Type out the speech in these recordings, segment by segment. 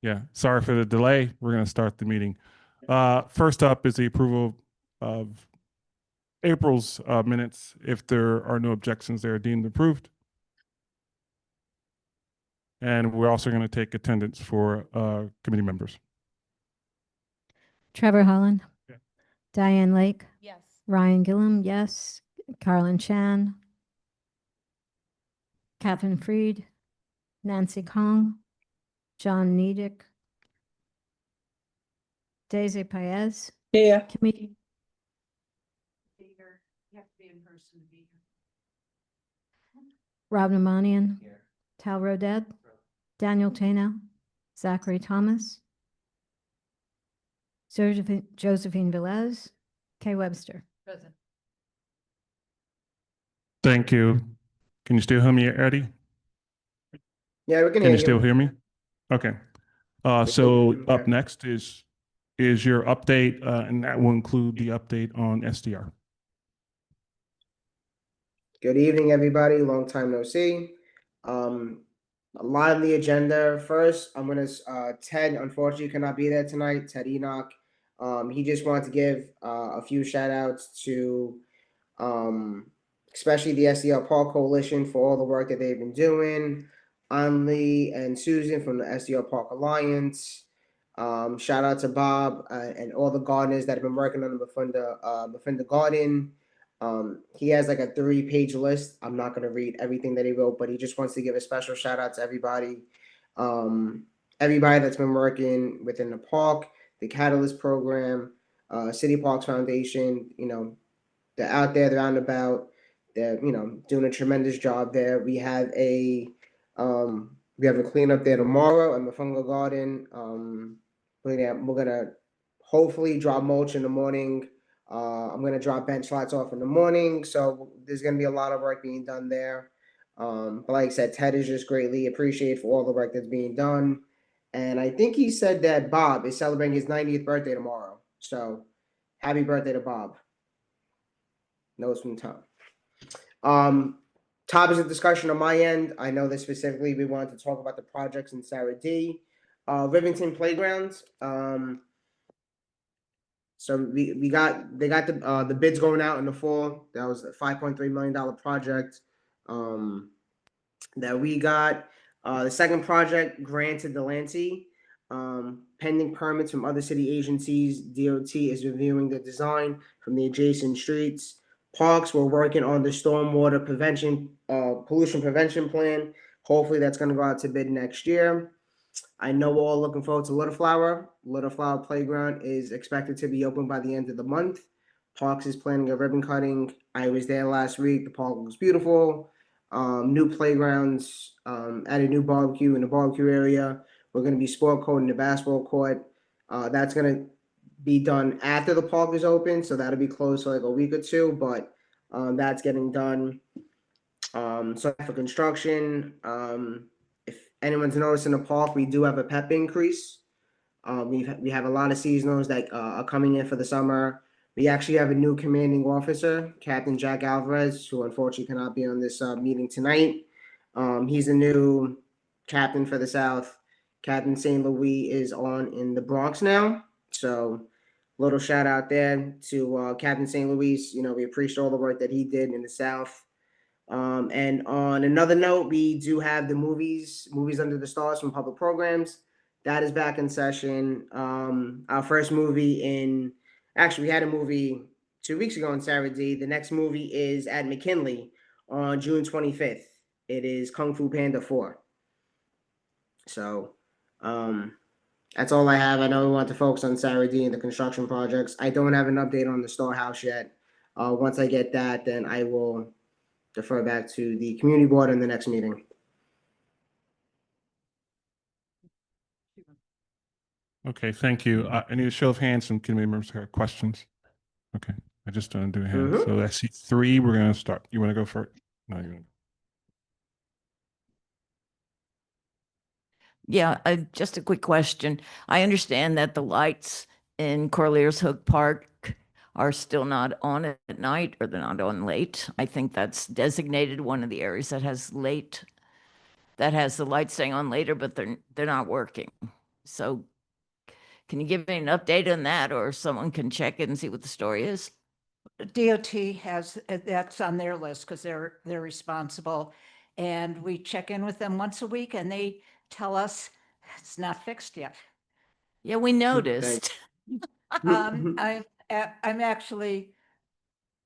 Yeah, sorry for the delay. We're going to start the meeting. First up is the approval of April's minutes. If there are no objections, they are deemed approved. And we're also going to take attendance for committee members. Trevor Holland. Yeah. Diane Lake. Yes. Ryan Gillum, yes. Carlin Chan. Catherine Freed. Nancy Kong. John Nedick. Daisy Paez. Yeah. Committee. You have to be in person to be here. Rob Namanian. Here. Tal Roded. Daniel Tano. Zachary Thomas. Josephine Velez. Kay Webster. Present. Thank you. Can you still hear me, Eddie? Yeah, we can Can hear you still hear me? Okay. So up Okay. next is your update, and that will include the update on SDR. Good evening, everybody. Long time no see. A lot on the agenda. First, I'm gonna Ted unfortunately cannot be there tonight. Ted Enoch. He just wanted to give a few shout outs to especially the SDR Park Coalition for all the work that they've been doing. Anli and Susan from the SDR Park Alliance. Shout out to Bob and all the gardeners that have been working on the Befunda Garden. He has like a 3-page list. I'm not going to read everything that he wrote, but he just wants to give a special shout out to everybody. Everybody that's been working within the park, the Catalyst program, City Parks Foundation, they're out there, they're out and about. They're, doing a tremendous job there. We have a cleanup there tomorrow at Mafunga Garden. We're gonna hopefully drop mulch in the morning. I'm gonna drop bench lights off in the morning, so there's gonna be a lot of work being done there. But like I said, Ted is just greatly appreciated for all the work that's being done. And I think he said that Bob is celebrating his 90th birthday tomorrow. So happy birthday to Bob. Notes from Tom. Topics of discussion on my end. I know that specifically we wanted to talk about the projects in Sarah D. Rivington Playgrounds. So they got the bids going out in the fall. That was a $5.3 million project that we got. The second project, granted Delancey. Pending permits from other city agencies. DOT is reviewing the design from the adjacent streets. Parks, we're working on the stormwater prevention, pollution prevention plan. Hopefully that's going to go out to bid next year. I know we're all looking forward to Little Flower. Little Flower Playground is expected to be open by the end of the month. Parks is planning a ribbon cutting. I was there last week. The park looks beautiful. New playgrounds, added new barbecue in the barbecue area. We're going to be sport courting the basketball court. That's going to be done after the park is open, so that'll be closed for like a week or two, but that's getting done. So for construction, if anyone's noticed in the park, we do have a PEP increase. We have a lot of seasonals that are coming in for the summer. We actually have a new commanding officer, Captain Jack Alvarez, who unfortunately cannot be on this meeting tonight. He's a new captain for the South. Captain St. Louis is on in the Bronx now, so little shout out there to Captain St. Louis. We appreciate all the work that he did in the South. And on another note, we do have the movies under the stars from public programs. That is back in session. Our first movie we had a movie 2 weeks ago on Saturday. The next movie is at McKinley on June 25th. It is Kung Fu Panda 4. So, that's all I have. I know we want to focus on Saturday and the construction projects. I don't have an update on the storehouse yet. Once I get that, then I will defer back to the community board in the next meeting. Okay, thank you. I need a show of hands from committee members who have questions. Okay, I just don't do a hand. So I see 3. We're going to start. You want to go first? No, you're going to. Yeah, just a quick question. I understand that the lights in Corlears Hook Park are still not on at night, or they're not on late. I think that's designated one of the areas that has the lights staying on later, but they're not working. So can you give me an update on that, or someone can check it and see what the story is? DOT has, that's on their list because they're responsible. And we check in with them once a week and they tell us it's not fixed yet. Yeah, we noticed. Mhm. I'm actually,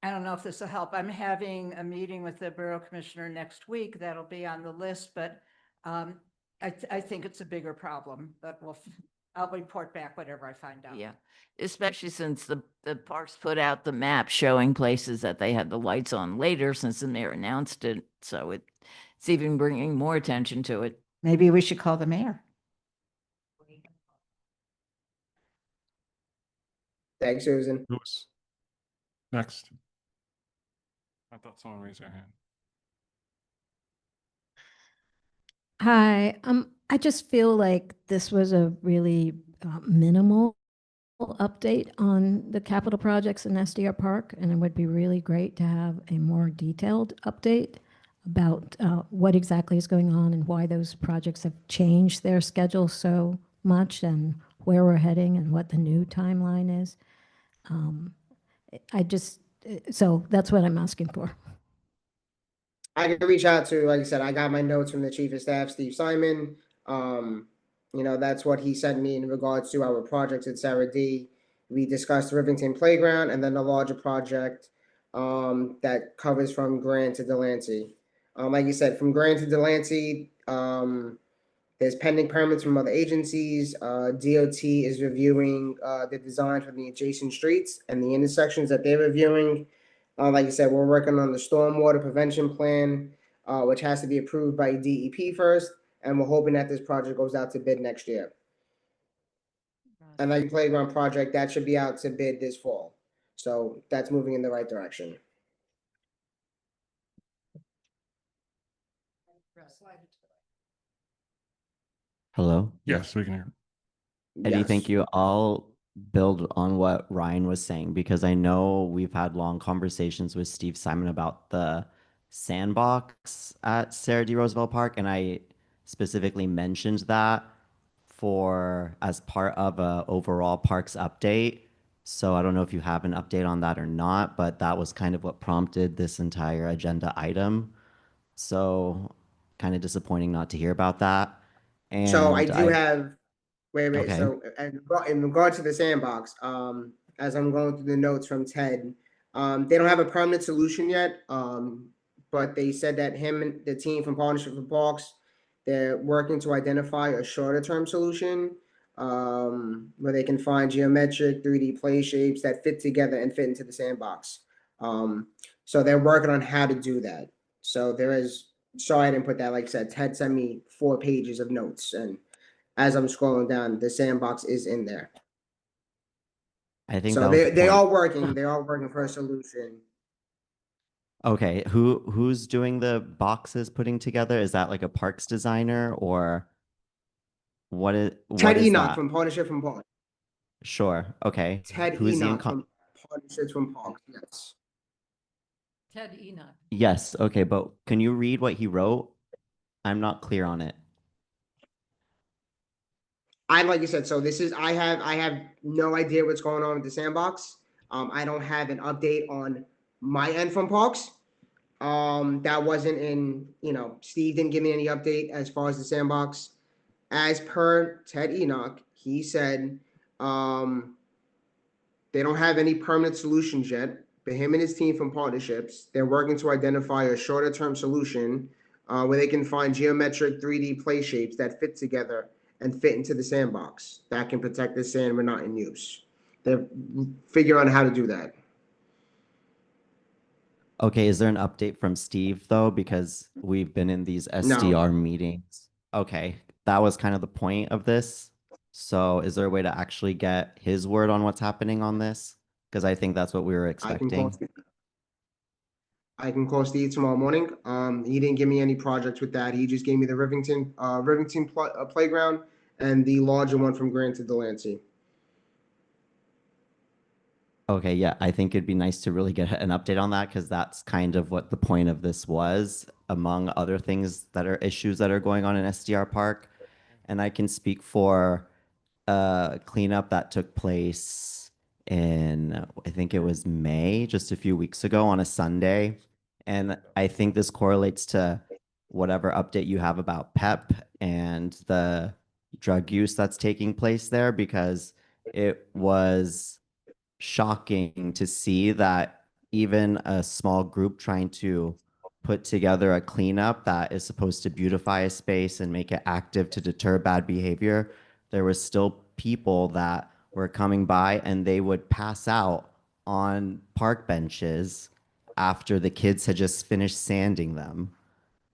I don't know if this will help. I'm having a meeting with the Borough Commissioner next week. That'll be on the list, but I think it's a bigger problem, but I'll report back whatever I find out. Yeah, especially since the parks put out the map showing places that they had the lights on later since the mayor announced it. So it's even bringing more attention to it. Maybe we should call the mayor. Thanks, Susan. Lewis. Next. I thought someone raised their hand. Hi, I just feel like this was a really minimal update on the capital projects in SDR Park, and it would be really great to have a more detailed update about what exactly is going on and why those projects have changed their schedule so much and where we're heading and what the new timeline is. So that's what I'm asking for. I can reach out to, like I said, I got my notes from the Chief of Staff, Steve Simon. That's what he sent me in regards to our projects at Sarah D. We discussed the Rivington Playground and then the larger project that covers from Grant to Delancey. Like you said, from Grant to Delancey, there's pending permits from other agencies. DOT is reviewing the design for the adjacent streets and the intersections that they're reviewing. Like I said, we're working on the stormwater prevention plan, which has to be approved by DEP first, and we're hoping that this project goes out to bid next year. And like the playground project, that should be out to bid this fall. So that's moving in the right direction. Hello. Yes, we can hear. Eddie, Yes. thank you. I'll build on what Ryan was saying because I know we've had long conversations with Steve Simon about the sandbox at Sarah D. Roosevelt Park, and I specifically mentioned that for as part of a overall parks update. So I don't know if you have an update on that or not, but that was kind of what prompted this entire agenda item. So kind of disappointing not to hear about that. So I And do have, wait, Okay. so in regard to the sandbox, as I'm going through the notes from Ted, they don't have a permanent solution yet. But they said that him and the team from Partnership for Parks, they're working to identify a shorter term solution, where they can find geometric 3D play shapes that fit together and fit into the sandbox. So they're working on how to do that. So there is, sorry I didn't put that, like I said, Ted sent me 4 pages of notes, and as I'm scrolling down, the sandbox is in there. I think So that was the they point. are working for a solution. Okay, who's doing the boxes putting together? Is that like a parks designer or Ted what is Enoch that? from Partnership from Parks. Sure. Okay. Ted Who's the Enoch from Partnerships from Parks, yes. Ted Enoch. Yes, okay, but can you read what he wrote? I'm not clear on it. Like you said, so this is I have no idea what's going on with the sandbox. I don't have an update on my end from Parks. That wasn't in, Steve didn't give me any update as far as the sandbox. As per Ted Enoch, he said they don't have any permanent solutions yet, but him and his team from Partnerships, they're working to identify a shorter term solution where they can find geometric 3D play shapes that fit together and fit into the sandbox that can protect the sand when not in use. They're figuring out how to do that. Okay, is there an update from Steve though? Because we've been in these SDR meetings. Okay, that was kind of the point of this. So is there a way to actually get his word on what's happening on this? Because I think that's what we were expecting. I can call Steve tomorrow morning. He didn't give me any projects with that. He just gave me the Rivington playground and the larger one from Grant to Delancey. Okay, yeah, I think it'd be nice to really get an update on that because that's kind of what the point of this was, among other things that are issues that are going on in SDR Park. And I can speak for a cleanup that took place in, I think it was May, just a few weeks ago on a Sunday. And I think this correlates to whatever update you have about PEP and the drug use that's taking place there, because it was shocking to see that even a small group trying to put together a cleanup that is supposed to beautify a space and make it active to deter bad behavior, there was still people that were coming by and they would pass out on park benches after the kids had just finished sanding them.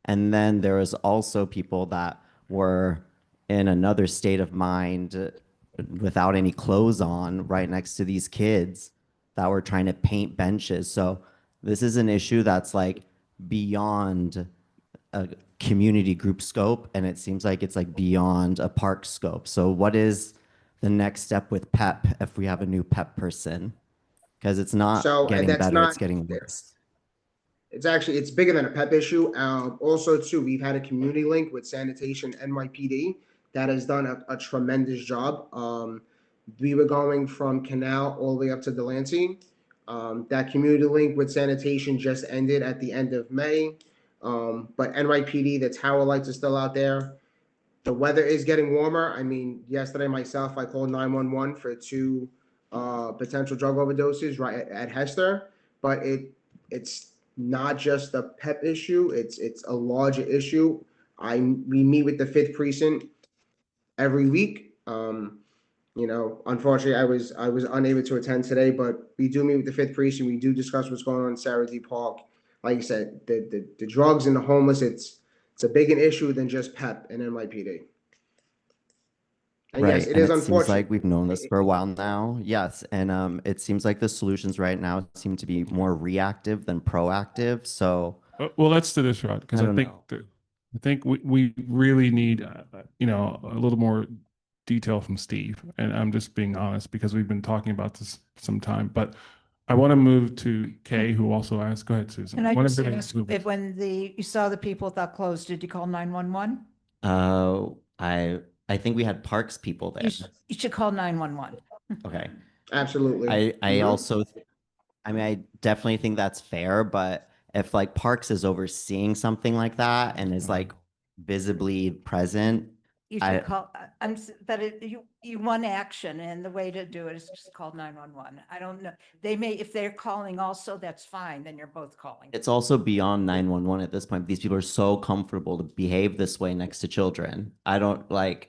And then there was also people that were in another state of mind without any clothes on right next to these kids that were trying to paint benches. So this is an issue that's like beyond a community group scope, and it seems like it's like beyond a park scope. So what is the next step with PEP if we have a new PEP person? Because it's not So getting that's better, not, it's getting worse. it's actually, it's bigger than a PEP issue. Also too, we've had a community link with sanitation NYPD that has done a tremendous job. We were going from Canal all the way up to Delancey. That community link with sanitation just ended at the end of May. But NYPD, the tower lights are still out there. The weather is getting warmer. I mean, yesterday myself, I called 911 for two potential drug overdoses right at Hester. But it's not just a PEP issue. It's a larger issue. We meet with the 5th precinct every week. Unfortunately, I was unable to attend today, but we do meet with the 5th precinct. We do discuss what's going on in Sarah D Park. Like I said, the drugs and the homeless, it's a bigger issue than just PEP and NYPD. And Right. yes, it And is it seems unfortunate. like we've known this for a while now. Yes. And it seems like the solutions right now seem to be more reactive than proactive. So Well, let's do this, Rod, because I I don't think know. I think we really need a little more detail from Steve, and I'm just being honest because we've been talking about this some time. But I want to move to Kay, who also asked. Go ahead, Susan. And I One of just the- asked if when you saw the people that closed, did you call 911? Uh, I think we had parks people there. You should call 911. Okay. Absolutely. I Mhm. also, I mean, I definitely think that's fair, but if like Parks is overseeing something like that and is like visibly present, You I- should call, but you want action, and the way to do it is just call 911. I don't know. They may, if they're calling also, that's fine. Then you're both calling. it's also beyond 911 at this point. These people are so comfortable to behave this way next to children. I don't like,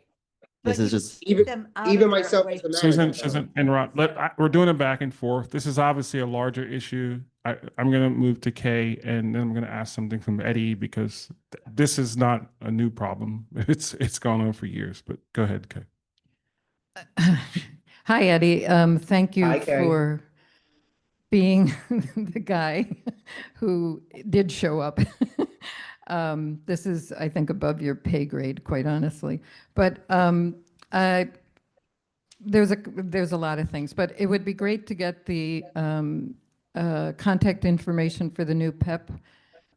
this But is you just, keep them out Even of there myself away as the from- manager. Susan, and Rod, we're doing it back and forth. This is obviously a larger issue. I'm going to move to Kay, and then I'm going to ask something from Eddie because this is not a new problem. It's gone on for years. But go ahead, Kay. Hi, Eddie. Thank you Hi, Kay. for being the guy who did show up. This is, I think, above your pay grade, quite honestly. But there's a lot of things, but it would be great to get the contact information for the new PEP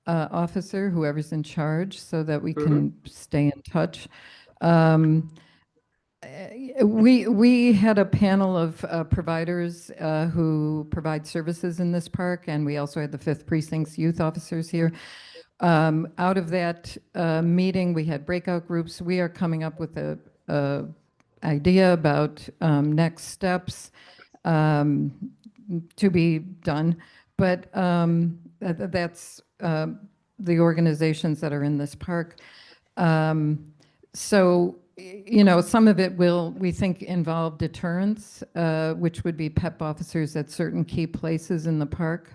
officer, whoever's in charge, so that we can stay in touch. We had a panel of providers who provide services in this park, and we also had the 5th Precinct's youth officers here. Out of that meeting, we had breakout groups. We are coming up with a idea about next steps to be done, but that's the organizations that are in this park. So, some of it will, we think, involve deterrence, which would be PEP officers at certain key places in the park.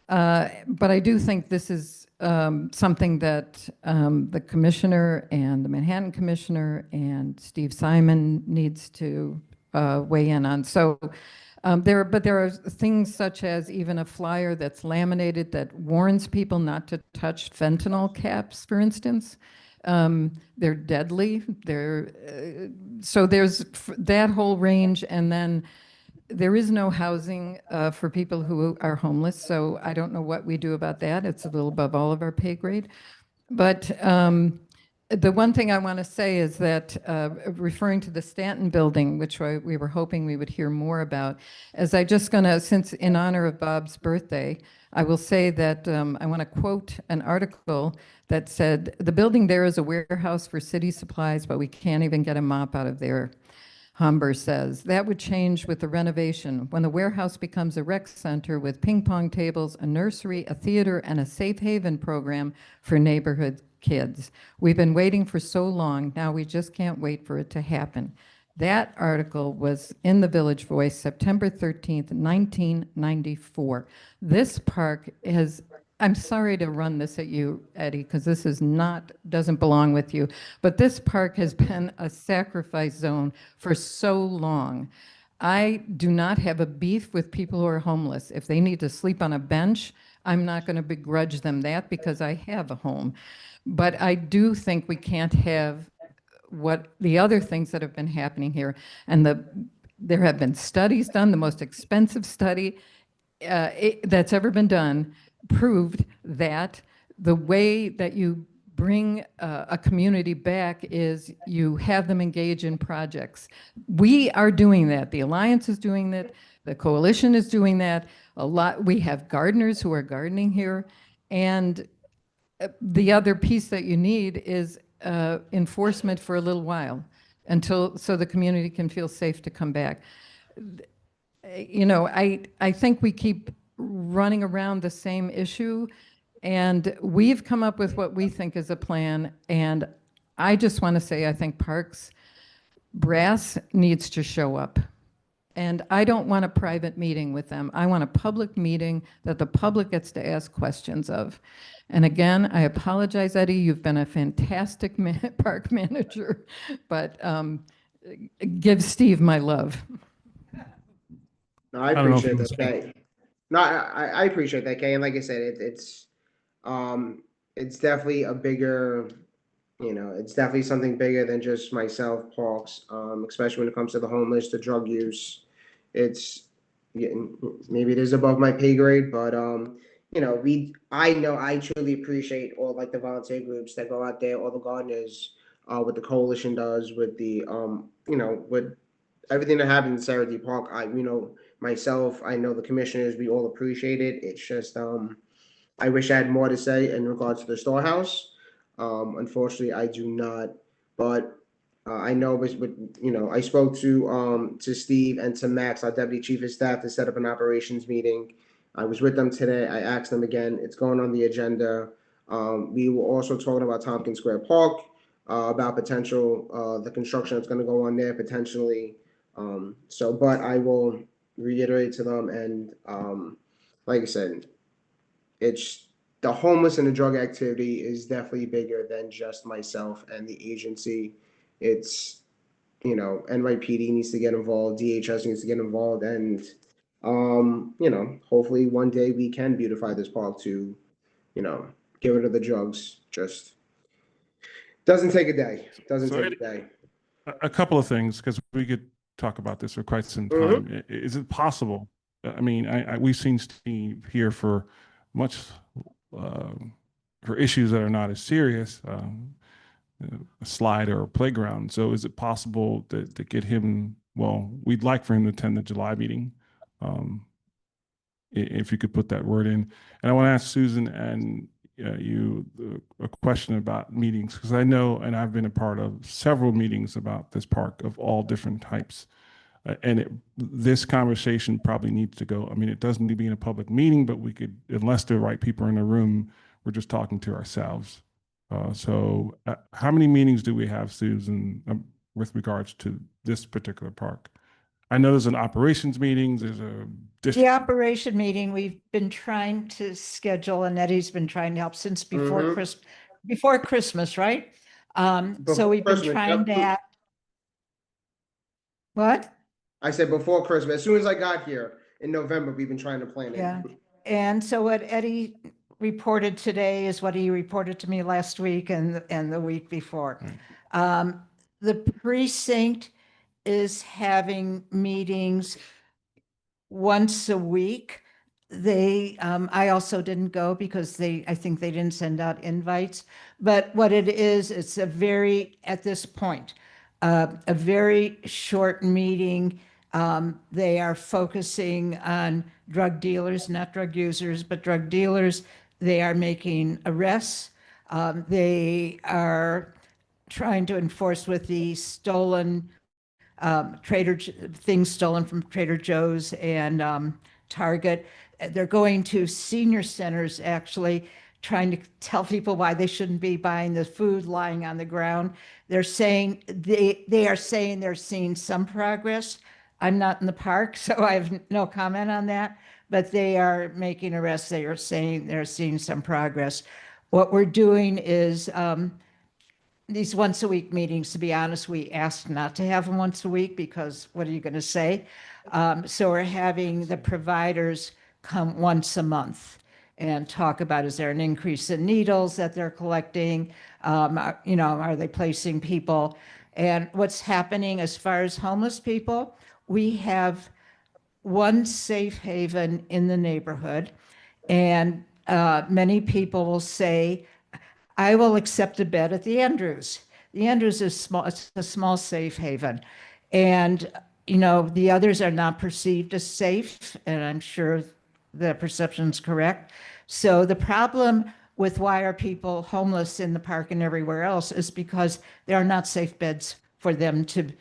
But I do think this is something that the commissioner and the Manhattan commissioner and Steve Simon needs to weigh in on. So there are things such as even a flyer that's laminated that warns people not to touch fentanyl caps, for instance. They're deadly. So there's that whole range, and then there is no housing for people who are homeless, so I don't know what we do about that. It's a little above all of our pay grade. But The one thing I want to say is that, referring to the Stanton building, which we were hoping we would hear more about, as I just gonna, since in honor of Bob's birthday, I will say that I want to quote an article that said, "The building there is a warehouse for city supplies, but we can't even get a mop out of there." Humber says, "That would change with the renovation. When the warehouse becomes a rec center with ping pong tables, a nursery, a theater, and a safe haven program for neighborhood kids. We've been waiting for so long, now we just can't wait for it to happen." That article was in the Village Voice, September 13th, 1994. This park has, I'm sorry to run this at you, Eddie, because this is not, doesn't belong with you, but this park has been a sacrifice zone for so long. I do not have a beef with people who are homeless. If they need to sleep on a bench, I'm not going to begrudge them that because I have a home. But I do think we can't have what the other things that have been happening here. And there have been studies done. The most expensive study that's ever been done proved that the way that you bring a community back is you have them engage in projects. We are doing that. The Alliance is doing that. The Coalition is doing that. A lot. We have gardeners who are gardening here. And the other piece that you need is enforcement for a little while until, so the community can feel safe to come back. You know, I think we keep running around the same issue, and we've come up with what we think is a plan. And I just want to say, I think Parks brass needs to show up. And I don't want a private meeting with them. I want a public meeting that the public gets to ask questions of. And again, I apologize, Eddie, you've been a fantastic park manager, but give Steve my love. No, I don't know if appreciate you that, can Kay. No, I appreciate that, Kay. And like I said, it's definitely a bigger, it's definitely something bigger than just myself, Parks, especially when it comes to the homeless, the drug use. It's, maybe it is above my pay grade, but, I know I truly appreciate all like the volunteer groups that go out there, all the gardeners, what the coalition does with the, with everything that happens in Sarah D Park. Myself, I know the commissioners, we all appreciate it. It's just, I wish I had more to say in regards to the storehouse. Unfortunately, I do not. But I know I spoke to Steve and to Max, our deputy chief of staff, to set up an operations meeting. I was with them today. I asked them again. It's going on the agenda. We were also talking about Tompkins Square Park, about potential the construction that's going to go on there potentially. But I will reiterate to them, and like I said, it's the homeless and the drug activity is definitely bigger than just myself and the agency. It's, NYPD needs to get involved, DHS needs to get involved, and hopefully one day we can beautify this park to, get rid of the drugs. Just doesn't take a day. Doesn't So, take Eddie, a day. a couple of things, because we could talk about this for quite some Mhm. time. Is it possible? I mean, we've seen Steve here for much for issues that are not as serious, a slide or a playground. So, is it possible to get him? Well, we'd like for him to attend the July meeting, if you could put that word in. And I want to ask Susan and you a question about meetings, because I know, and I've been a part of several meetings about this park of all different types. This conversation probably needs to go. I mean, it doesn't need to be in a public meeting, but we could, unless the right people are in the room, we're just talking to ourselves. How many meetings do we have, Susan, with regards to this particular park? I know there's an operations meeting, there's a The district. operation meeting, we've been trying to schedule, and Eddie's been trying to help since before Mhm. before Christmas, right? So Before we've been Christmas, trying yep. that. What? I said before Christmas. As soon as I got here in November, we've been trying to plan it. Yeah. And so what Eddie reported today is what he reported to me last week and the week before. The precinct is having meetings once a week. I also didn't go because I think they didn't send out invites. But what it is, it's at this point, a very short meeting. They are focusing on drug dealers, not drug users, but drug dealers. They are making arrests. They are trying to enforce with the stolen things stolen from Trader Joe's and Target. They're going to senior centers, actually, trying to tell people why they shouldn't be buying the food lying on the ground. They're saying they are saying they're seeing some progress. I'm not in the park, so I have no comment on that. But they are making arrests. They are saying they're seeing some progress. What we're doing is these once a week meetings, to be honest, we asked not to have them once a week because what are you going to say? So we're having the providers come once a month and talk about, is there an increase in needles that they're collecting? Are they placing people? And what's happening as far as homeless people, we have one safe haven in the neighborhood. And many people will say, I will accept a bed at the Andrews. The Andrews is small, it's a small safe haven. And, the others are not perceived as safe, and I'm sure the perception is correct. So the problem with why are people homeless in the park and everywhere else is because there are not safe beds for them to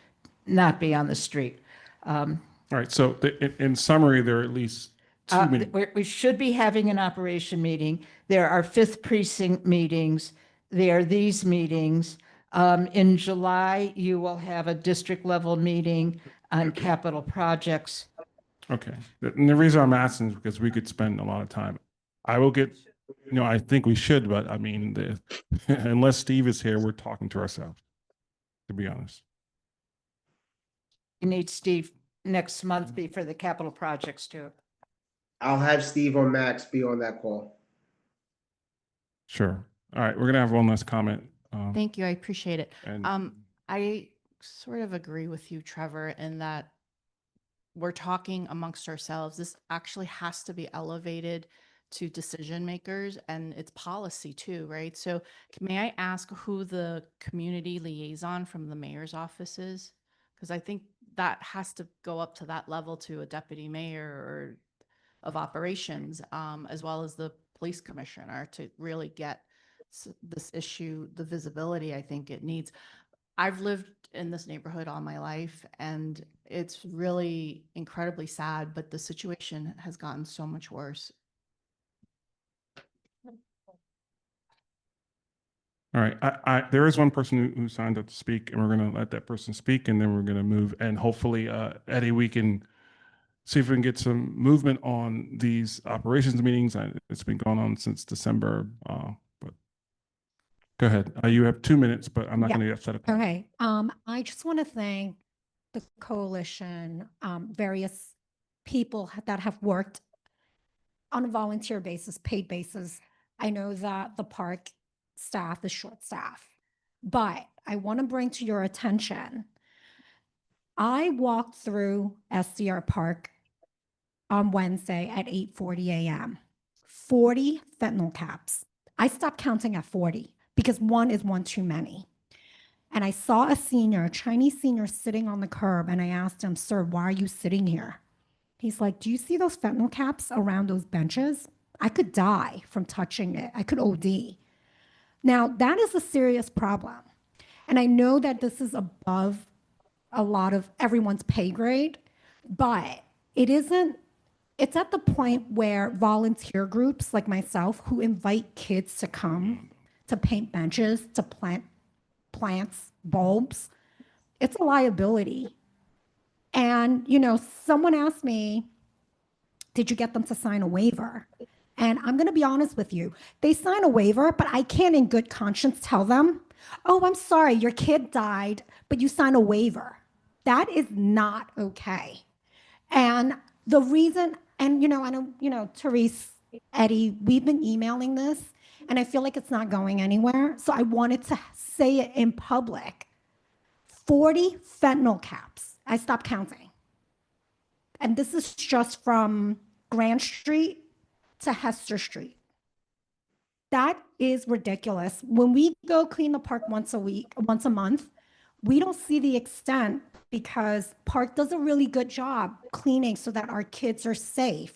not be on the street. All right, so in summary, there are at least two meetings. We should be having an operation meeting. There are fifth precinct meetings. There are these meetings. In July, you will have a district level meeting on capital projects. Okay, and the reason I'm asking is because we could spend a lot of time. I will get, I think we should, but I mean, unless Steve is here, we're talking to ourselves, to be honest. You need Steve next month for the capital projects too. I'll have Steve or Max be on that call. Sure. All right, we're gonna have one last comment. Thank you. I appreciate it. And I sort of agree with you, Trevor, in that we're talking amongst ourselves. This actually has to be elevated to decision makers, and it's policy too, right? So may I ask who the community liaison from the mayor's office is? Because I think that has to go up to that level to a deputy mayor or of operations, as well as the police commissioner, to really get this issue the visibility I think it needs. I've lived in this neighborhood all my life, and it's really incredibly sad, but the situation has gotten so much worse. all right, there is one person who signed up to speak, and we're gonna let that person speak, and then we're gonna move, and hopefully, Eddie, we can see if we can get some movement on these operations meetings. It's been going on since December, but go ahead. You have 2 minutes, but I'm not Yeah. gonna get upset at that. Okay, I just want to thank the coalition, various people that have worked on a volunteer basis, paid basis. I know that the park staff is short staff, but I want to bring to your attention, I walked through SDR Park on Wednesday at 8:40 a.m. 40 fentanyl caps. I stopped counting at 40 because one is one too many. And I saw a senior, a Chinese senior, sitting on the curb, and I asked him, "Sir, why are you sitting here?" He's like, "Do you see those fentanyl caps around those benches? I could die from touching it. I could OD." Now, that is a serious problem. And I know that this is above a lot of everyone's pay grade, but it's at the point where volunteer groups like myself who invite kids to come to paint benches, to plant plants, bulbs, it's a liability. And, someone asked me, did you get them to sign a waiver? And I'm going to be honest with you. They sign a waiver, but I can't in good conscience tell them, "Oh, I'm sorry, your kid died, but you sign a waiver." That is not okay. And the reason, and, I know, Therese, Eddie, we've been emailing this, and I feel like it's not going anywhere. So I wanted to say it in public. 40 fentanyl caps. I stopped counting. And this is just from Grand Street to Hester Street. That is ridiculous. When we go clean the park once a week, once a month, we don't see the extent because park does a really good job cleaning so that our kids are safe.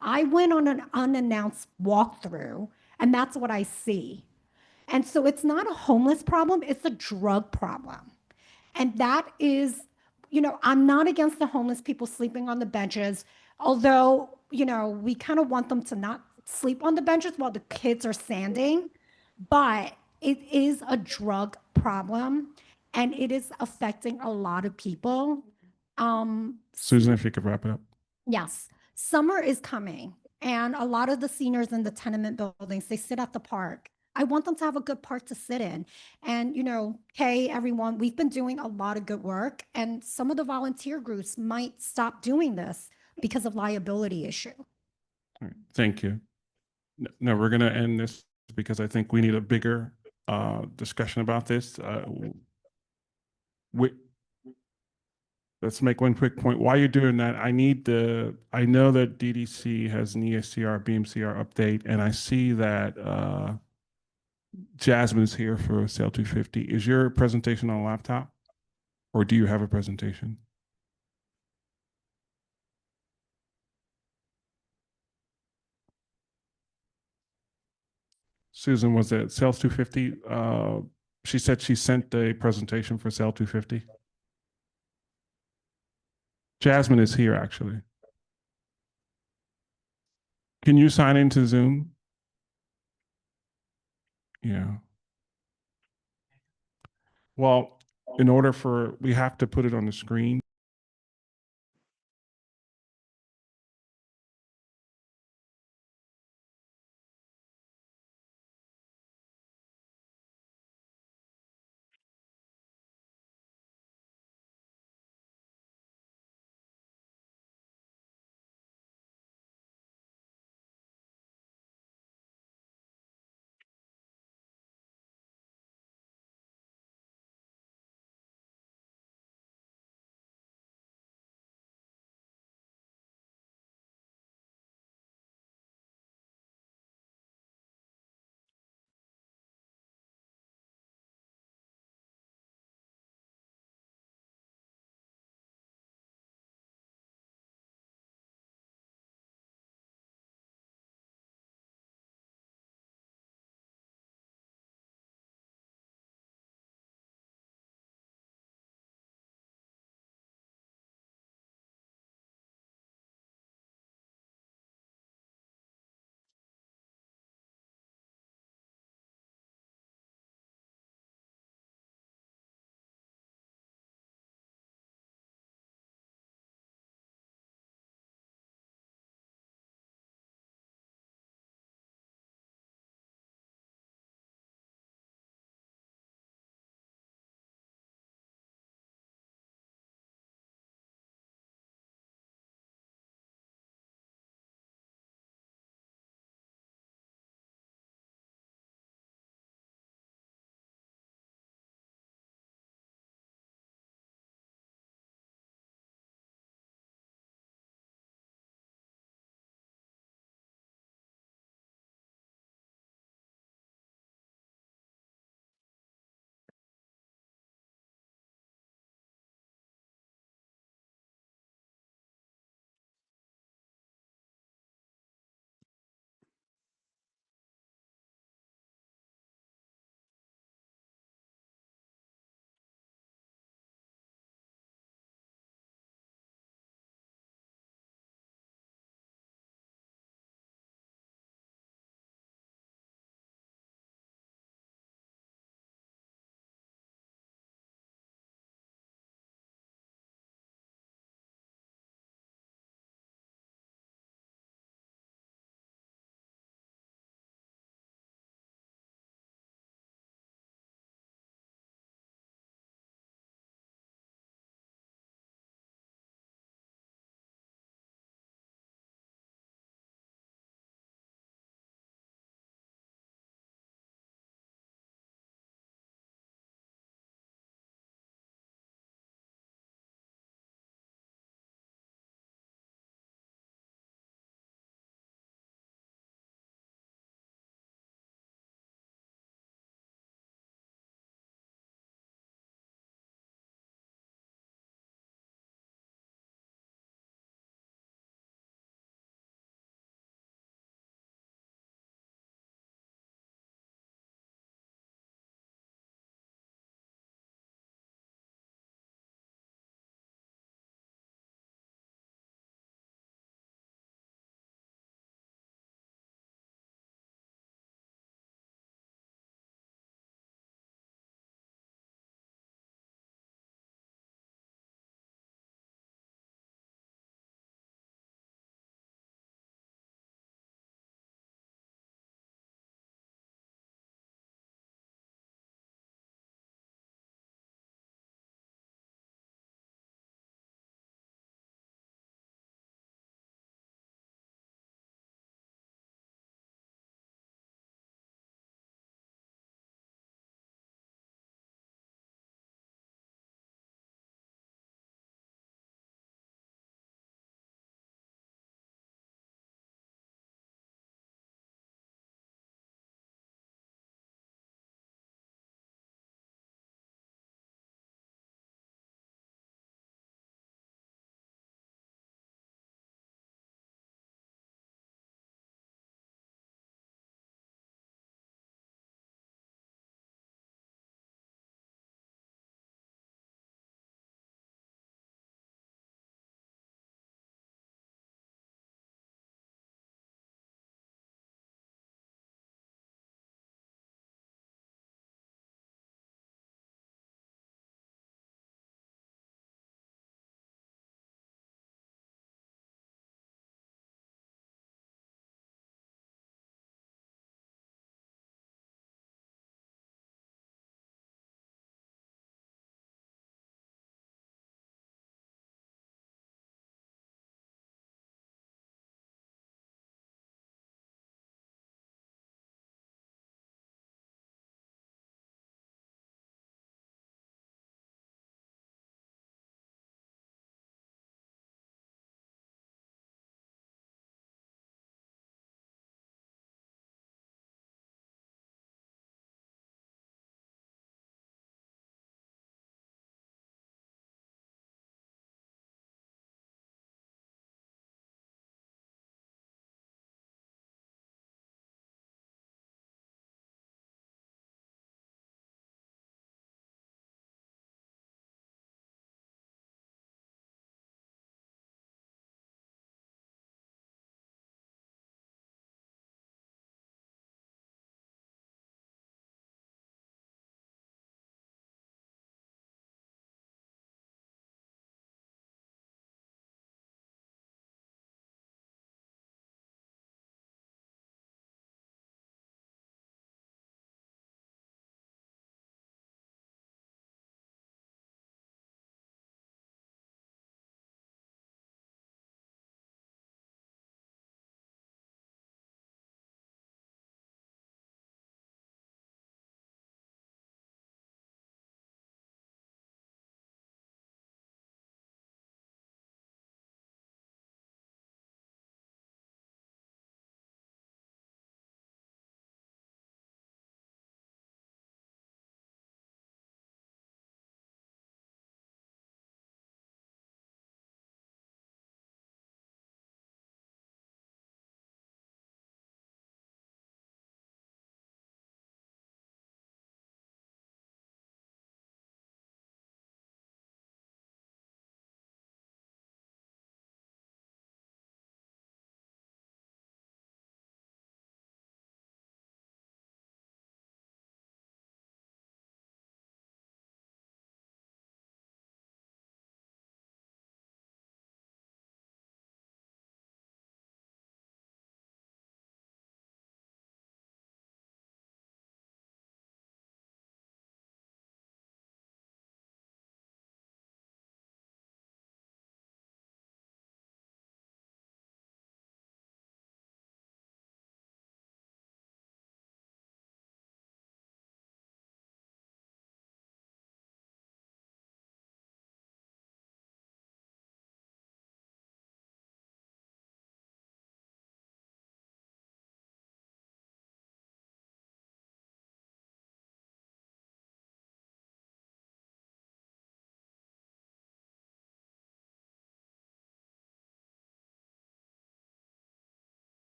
I went on an unannounced walkthrough and that's what I see. And so it's not a homeless problem, it's a drug problem. And that is, I'm not against the homeless people sleeping on the benches, although, we kind of want them to not sleep on the benches while the kids are sanding. But it is a drug problem and it is affecting a lot of people. Susan, if you could wrap it up. Yes, summer is coming, and a lot of the seniors in the tenement buildings, they sit at the park. I want them to have a good park to sit in. And, hey, everyone, we've been doing a lot of good work, and some of the volunteer groups might stop doing this because of liability issue. All right, thank you. No, we're going to end this because I think we need a bigger discussion about this. Let's make one quick point. While you're doing that, I know that DDC has an ESCR, BMCR update, and I see that Jasmine's here for Sale 250. Is your presentation on a laptop? Or do you have a presentation? Susan, was it Sales 250? She said she sent a presentation for Sale 250. Jasmine is here, actually. Can you sign into Zoom? Yeah. Well, we have to put it on the screen.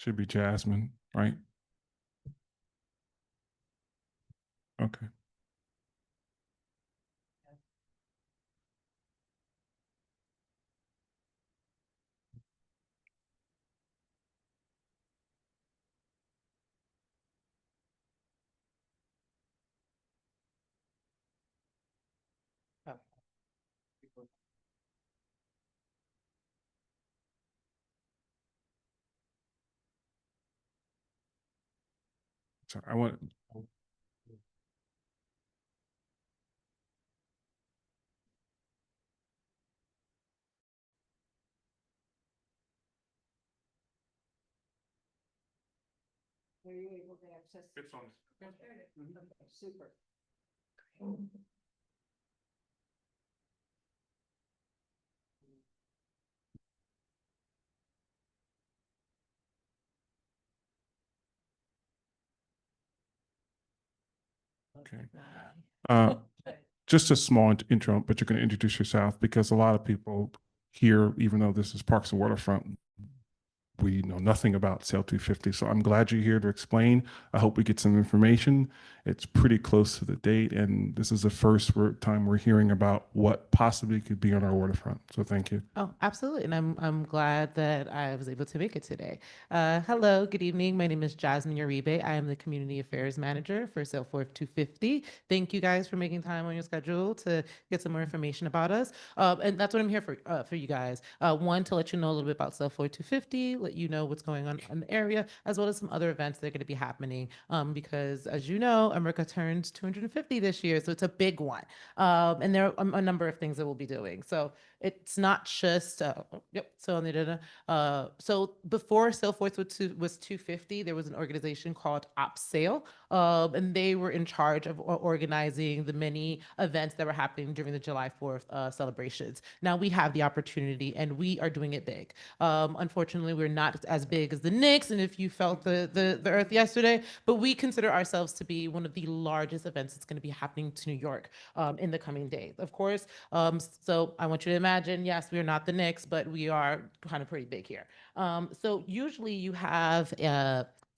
Should be Jasmine, right? Okay. Sorry, I want. Were you able to access? It's on. Super. Okay. Uh, just a small intro, but you're going to introduce yourself because a lot of people here, even though this is Parks and Waterfront, we know nothing about SAIL 250. So I'm glad you're here to explain. I hope we get some information. It's pretty close to the date, and this is the first time we're hearing about what possibly could be on our waterfront. So thank you. Oh, absolutely. And I'm glad that I was able to make it today. Hello, good evening. My name is Jasmine Uribe. I am the Community Affairs Manager for Salesforce 250. Thank you guys for making time on your schedule to get some more information about us. And that's what I'm here for you guys. One, to let you know a little bit about Salesforce 250, let you know what's going on in the area, as well as some other events that are going to be happening. Because as you know, America turns 250 this year, so it's a big one. And there are a number of things that we'll be doing. So it's not just yep. So on the data, so before Salesforce was 250, there was an organization called OpSale, and they were in charge of organizing the many events that were happening during the July 4th celebrations. Now we have the opportunity, and we are doing it big. Unfortunately, we're not as big as the Knicks, and if you felt the Earth yesterday, but we consider ourselves to be one of the largest events that's going to be happening to New York in the coming days. Of course, so I want you to imagine, yes, we are not the Knicks, but we are kind of pretty big here. So usually you have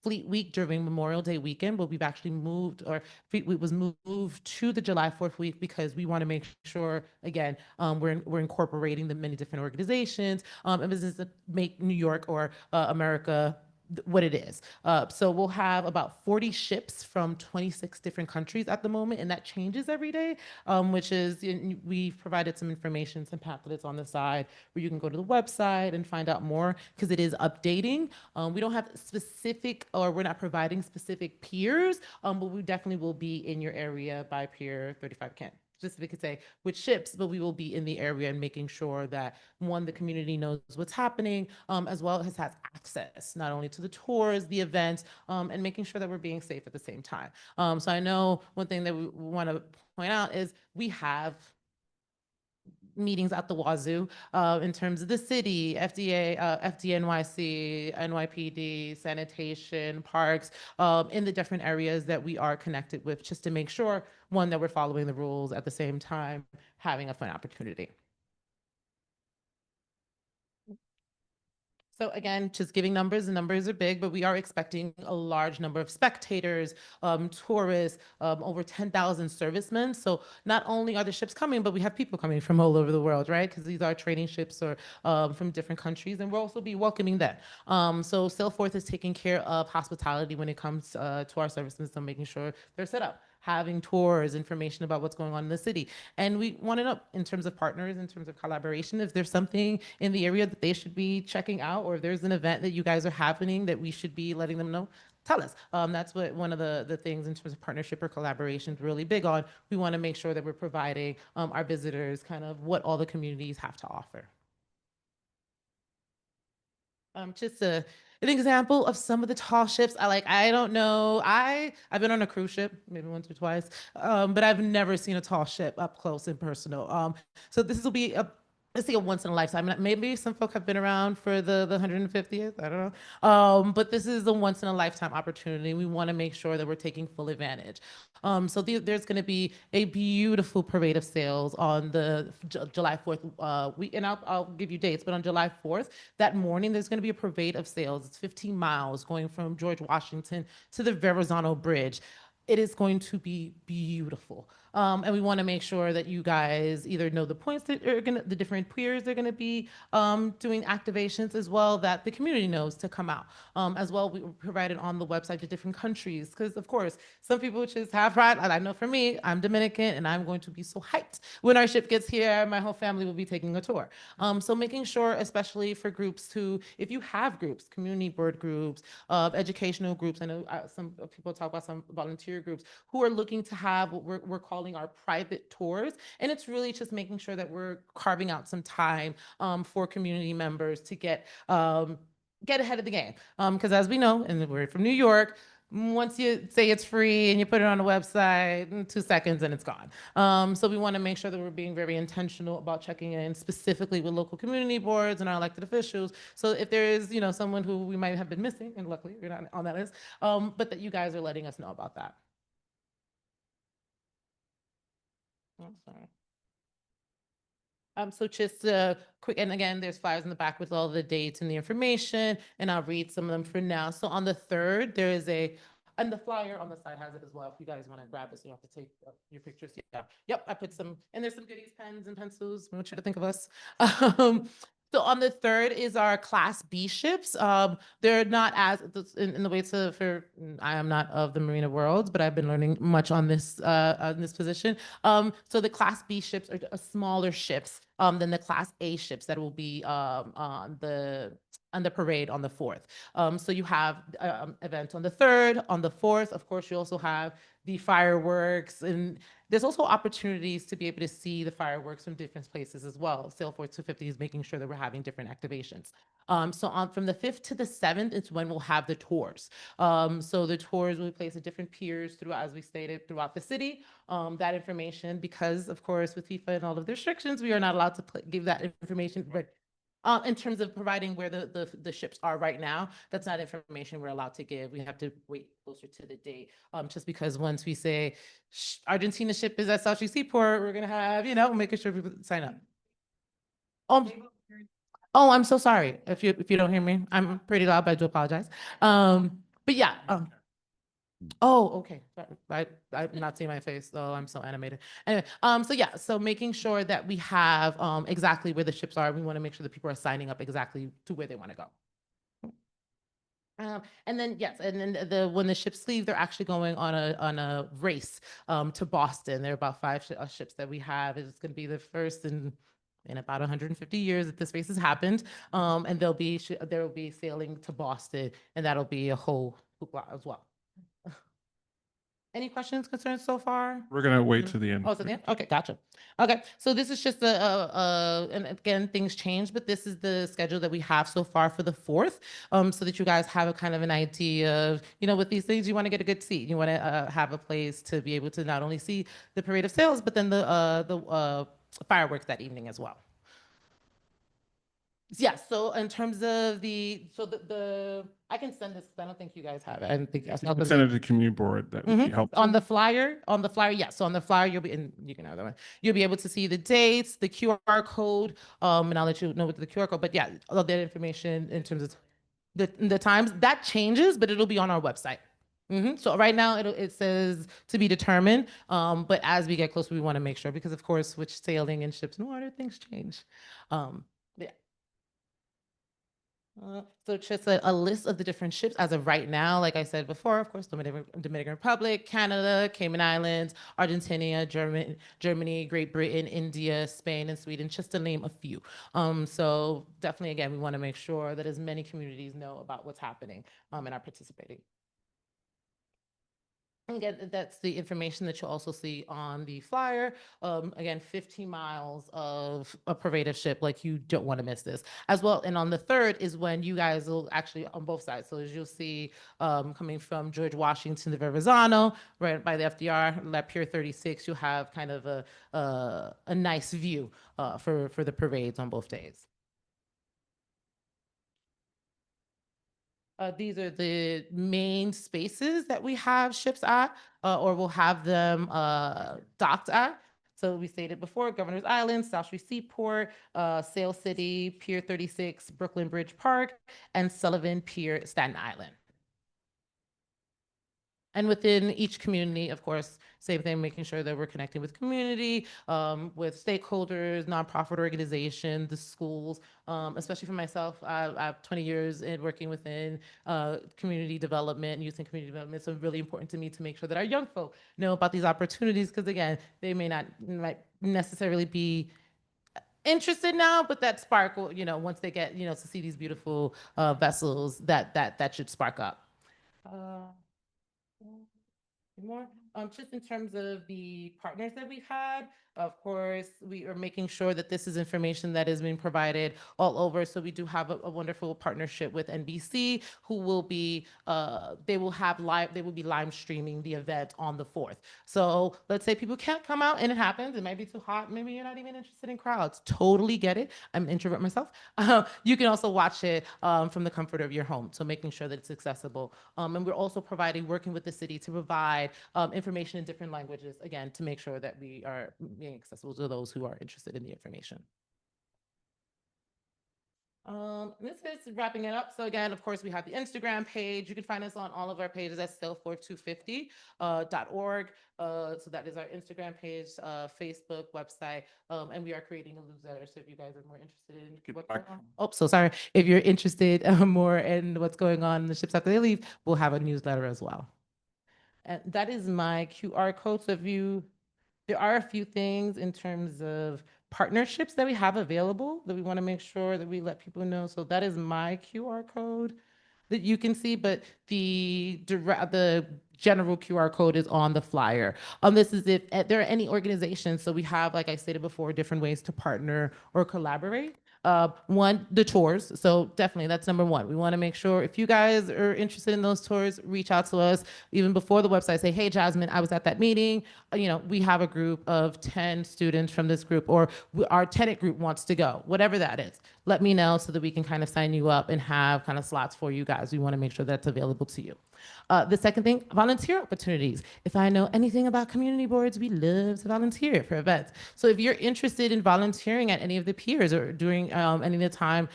Fleet Week during Memorial Day weekend, but we've actually moved, or Fleet Week was moved to the July 4th week because we want to make sure, again, we're incorporating the many different organizations and businesses that make New York or America what it is. So we'll have about 40 ships from 26 different countries at the moment, and that changes every day, which is, we've provided some information, some pamphlets on the side where you can go to the website and find out more because it is updating. We don't have specific, or we're not providing specific peers, but we definitely will be in your area by Pier 35 Kent. Just we could say which ships, but we will be in the area and making sure that, one, the community knows what's happening, as well as has access not only to the tours, the events, and making sure that we're being safe at the same time. So I know one thing that we want to point out is we have meetings at the wazoo in terms of the city, FDA, FDNYC, NYPD, sanitation, parks, in the different areas that we are connected with, just to make sure, one, that we're following the rules at the same time, having a fun opportunity. So again, just giving numbers, the numbers are big, but we are expecting a large number of spectators, tourists, over 10,000 servicemen. So not only are the ships coming, but we have people coming from all over the world, right? Because these are training ships or from different countries, and we'll also be welcoming them. So Salesforce is taking care of hospitality when it comes to our servicemen, so making sure they're set up, having tours, information about what's going on in the city. And we want to know, in terms of partners, in terms of collaboration, if there's something in the area that they should be checking out, or if there's an event that you guys are happening that we should be letting them know, tell us. That's what one of the things in terms of partnership or collaboration is really big on. We want to make sure that we're providing our visitors kind of what all the communities have to offer. Just an example of some of the tall ships. I don't know. I've been on a cruise ship maybe once or twice, but I've never seen a tall ship up close and personal. So this will be let's say a once in a lifetime. Maybe some folk have been around for the 150th. I don't know. But this is a once in a lifetime opportunity. We want to make sure that we're taking full advantage. So there's going to be a beautiful parade of sales on the July 4th week, and I'll give you dates. But on July 4th, that morning, there's going to be a parade of sales. It's 15 miles going from George Washington to the Verrazano Bridge. It is going to be beautiful. And we want to make sure that you guys either know the points that are the different peers they're gonna be doing activations, as well that the community knows to come out. As well, we provided on the website the different countries, because of course, some people just have pride. And I know for me, I'm Dominican, and I'm going to be so hyped when our ship gets here. My whole family will be taking a tour. So making sure, especially for groups who, if you have groups, community board groups, educational groups, I know some people talk about some volunteer groups who are looking to have what we're calling our private tours. And it's really just making sure that we're carving out some time for community members to get ahead of the game. Because as we know, and we're from New York, once you say it's free and you put it on a website in 2 seconds and it's gone. So we want to make sure that we're being very intentional about checking in specifically with local community boards and our elected officials. So if there is, someone who we might have been missing, and luckily you're not on that list, but that you guys are letting us know about that. Oh, sorry. So just quick, and again, there's flyers in the back with all the dates and the information, and I'll read some of them for now. So on the 3rd, there is and the flyer on the side has it as well. If you guys want to grab it, so you don't have to take your pictures. Yeah. Yep. I put some, and there's some goodies, pens and pencils. We want you to think of us. So on the 3rd is our Class B ships. They're not as in the way I am not of the marina world, but I've been learning much on this position. So the Class B ships are smaller ships than the Class A ships that will be on the parade on the 4th. So you have events on the 3rd, on the 4th. Of course, you also have the fireworks, and there's also opportunities to be able to see the fireworks from different places as well. Salesforce 250 is making sure that we're having different activations. So from the 5th to the 7th, it's when we'll have the tours. So the tours will be placed at different piers throughout, as we stated, throughout the city. That information, because of course with FIFA and all of the restrictions, we are not allowed to give that information, but in terms of providing where the ships are right now, that's not information we're allowed to give. We have to wait closer to the date. Just because once we say Argentina ship is at South Street Seaport, we're gonna have, making sure people sign up. Oh, I'm so sorry if you don't hear me. I'm pretty loud, but I do apologize. But yeah. Oh, okay. Sorry. I'm not seeing my face, though. I'm so animated. Anyway, so yeah, so making sure that we have exactly where the ships are. We want to make sure that people are signing up exactly to where they want to go. And then yes, and then when the ships leave, they're actually going on a race to Boston. There are about 5 ships that we have. It's going to be the first in about 150 years that this race has happened. And there will be sailing to Boston, and that'll be a whole hoopla as well. Any questions, concerns so far? We're gonna wait to the end. Oh, to the end? Okay, gotcha. Okay, so this is just and again, things change, but this is the schedule that we have so far for the 4th, so that you guys have a kind of an idea of, with these things, you want to get a good seat. You want to have a place to be able to not only see the parade of sales, but then the fireworks that evening as well. Yeah, so in terms of I can send this, because I don't think you guys have it. I don't think Send it to the community board. That would be helpful. On the flyer, yeah. So on the flyer, you'll be, and you can have that one. You'll be able to see the dates, the QR code, and I'll let you know what the QR code. But yeah, all that information in terms of the times that changes, but it'll be on our website. So right now it says to be determined, but as we get closer, we want to make sure, because of course, with sailing and ships and water, things change. Yeah. So just a list of the different ships as of right now. Like I said before, of course, Dominican Republic, Canada, Cayman Islands, Argentina, Germany, Great Britain, India, Spain, and Sweden, just to name a few. So definitely, again, we want to make sure that as many communities know about what's happening and are participating. Again, that's the information that you'll also see on the flyer. Again, 15 miles of a pervadeship, like you don't want to miss this as well. And on the 3rd is when you guys will actually on both sides. So as you'll see, coming from George Washington to Verrazano, right by the FDR, that Pier 36, you'll have kind of a nice view for the parades on both days. These are the main spaces that we have ships at, or we'll have them docked at. So we stated before, Governor's Island, South Street Seaport, Sail City, Pier 36, Brooklyn Bridge Park, and Sullivan Pier, Staten Island. And within each community, of course, same thing, making sure that we're connecting with community, with stakeholders, nonprofit organizations, the schools, especially for myself. I have 20 years in working within community development, youth and community development. So it's really important to me to make sure that our young folk know about these opportunities, because again, they might necessarily be interested now, but that spark will, once they get, to see these beautiful vessels, that should spark up. More, just in terms of the partners that we've had, of course, we are making sure that this is information that is being provided all over. So we do have a wonderful partnership with NBC, who will be, they will be live streaming the event on the 4th. So let's say people can't come out and it happens, it might be too hot, maybe you're not even interested in crowds. Totally get it. I'm an introvert myself. You can also watch it from the comfort of your home. So making sure that it's accessible. And we're also working with the city to provide information in different languages, again, to make sure that we are being accessible to those who are interested in the information. This is wrapping it up. So again, of course, we have the Instagram page. You can find us on all of our pages at sailforth250.org. So that is our Instagram page, Facebook, website, and we are creating a newsletter. So if you guys are more interested in what's going on, so sorry. If you're interested more in what's going on in the ships after they leave, we'll have a newsletter as well. And that is my QR code. So there are a few things in terms of partnerships that we have available that we want to make sure that we let people know. So that is my QR code that you can see, but the general QR code is on the flyer. This is if there are any organizations. So we have, like I stated before, different ways to partner or collaborate. One, the tours. So definitely that's number one. We want to make sure if you guys are interested in those tours, reach out to us even before the website. Say, hey, Jasmine, I was at that meeting. We have a group of 10 students from this group, or our tenant group wants to go, whatever that is. Let me know so that we can kind of sign you up and have kind of slots for you guys. We want to make sure that's available to you. The second thing, volunteer opportunities. If I know anything about community boards, we love to volunteer for events. So if you're interested in volunteering at any of the piers or during any of the time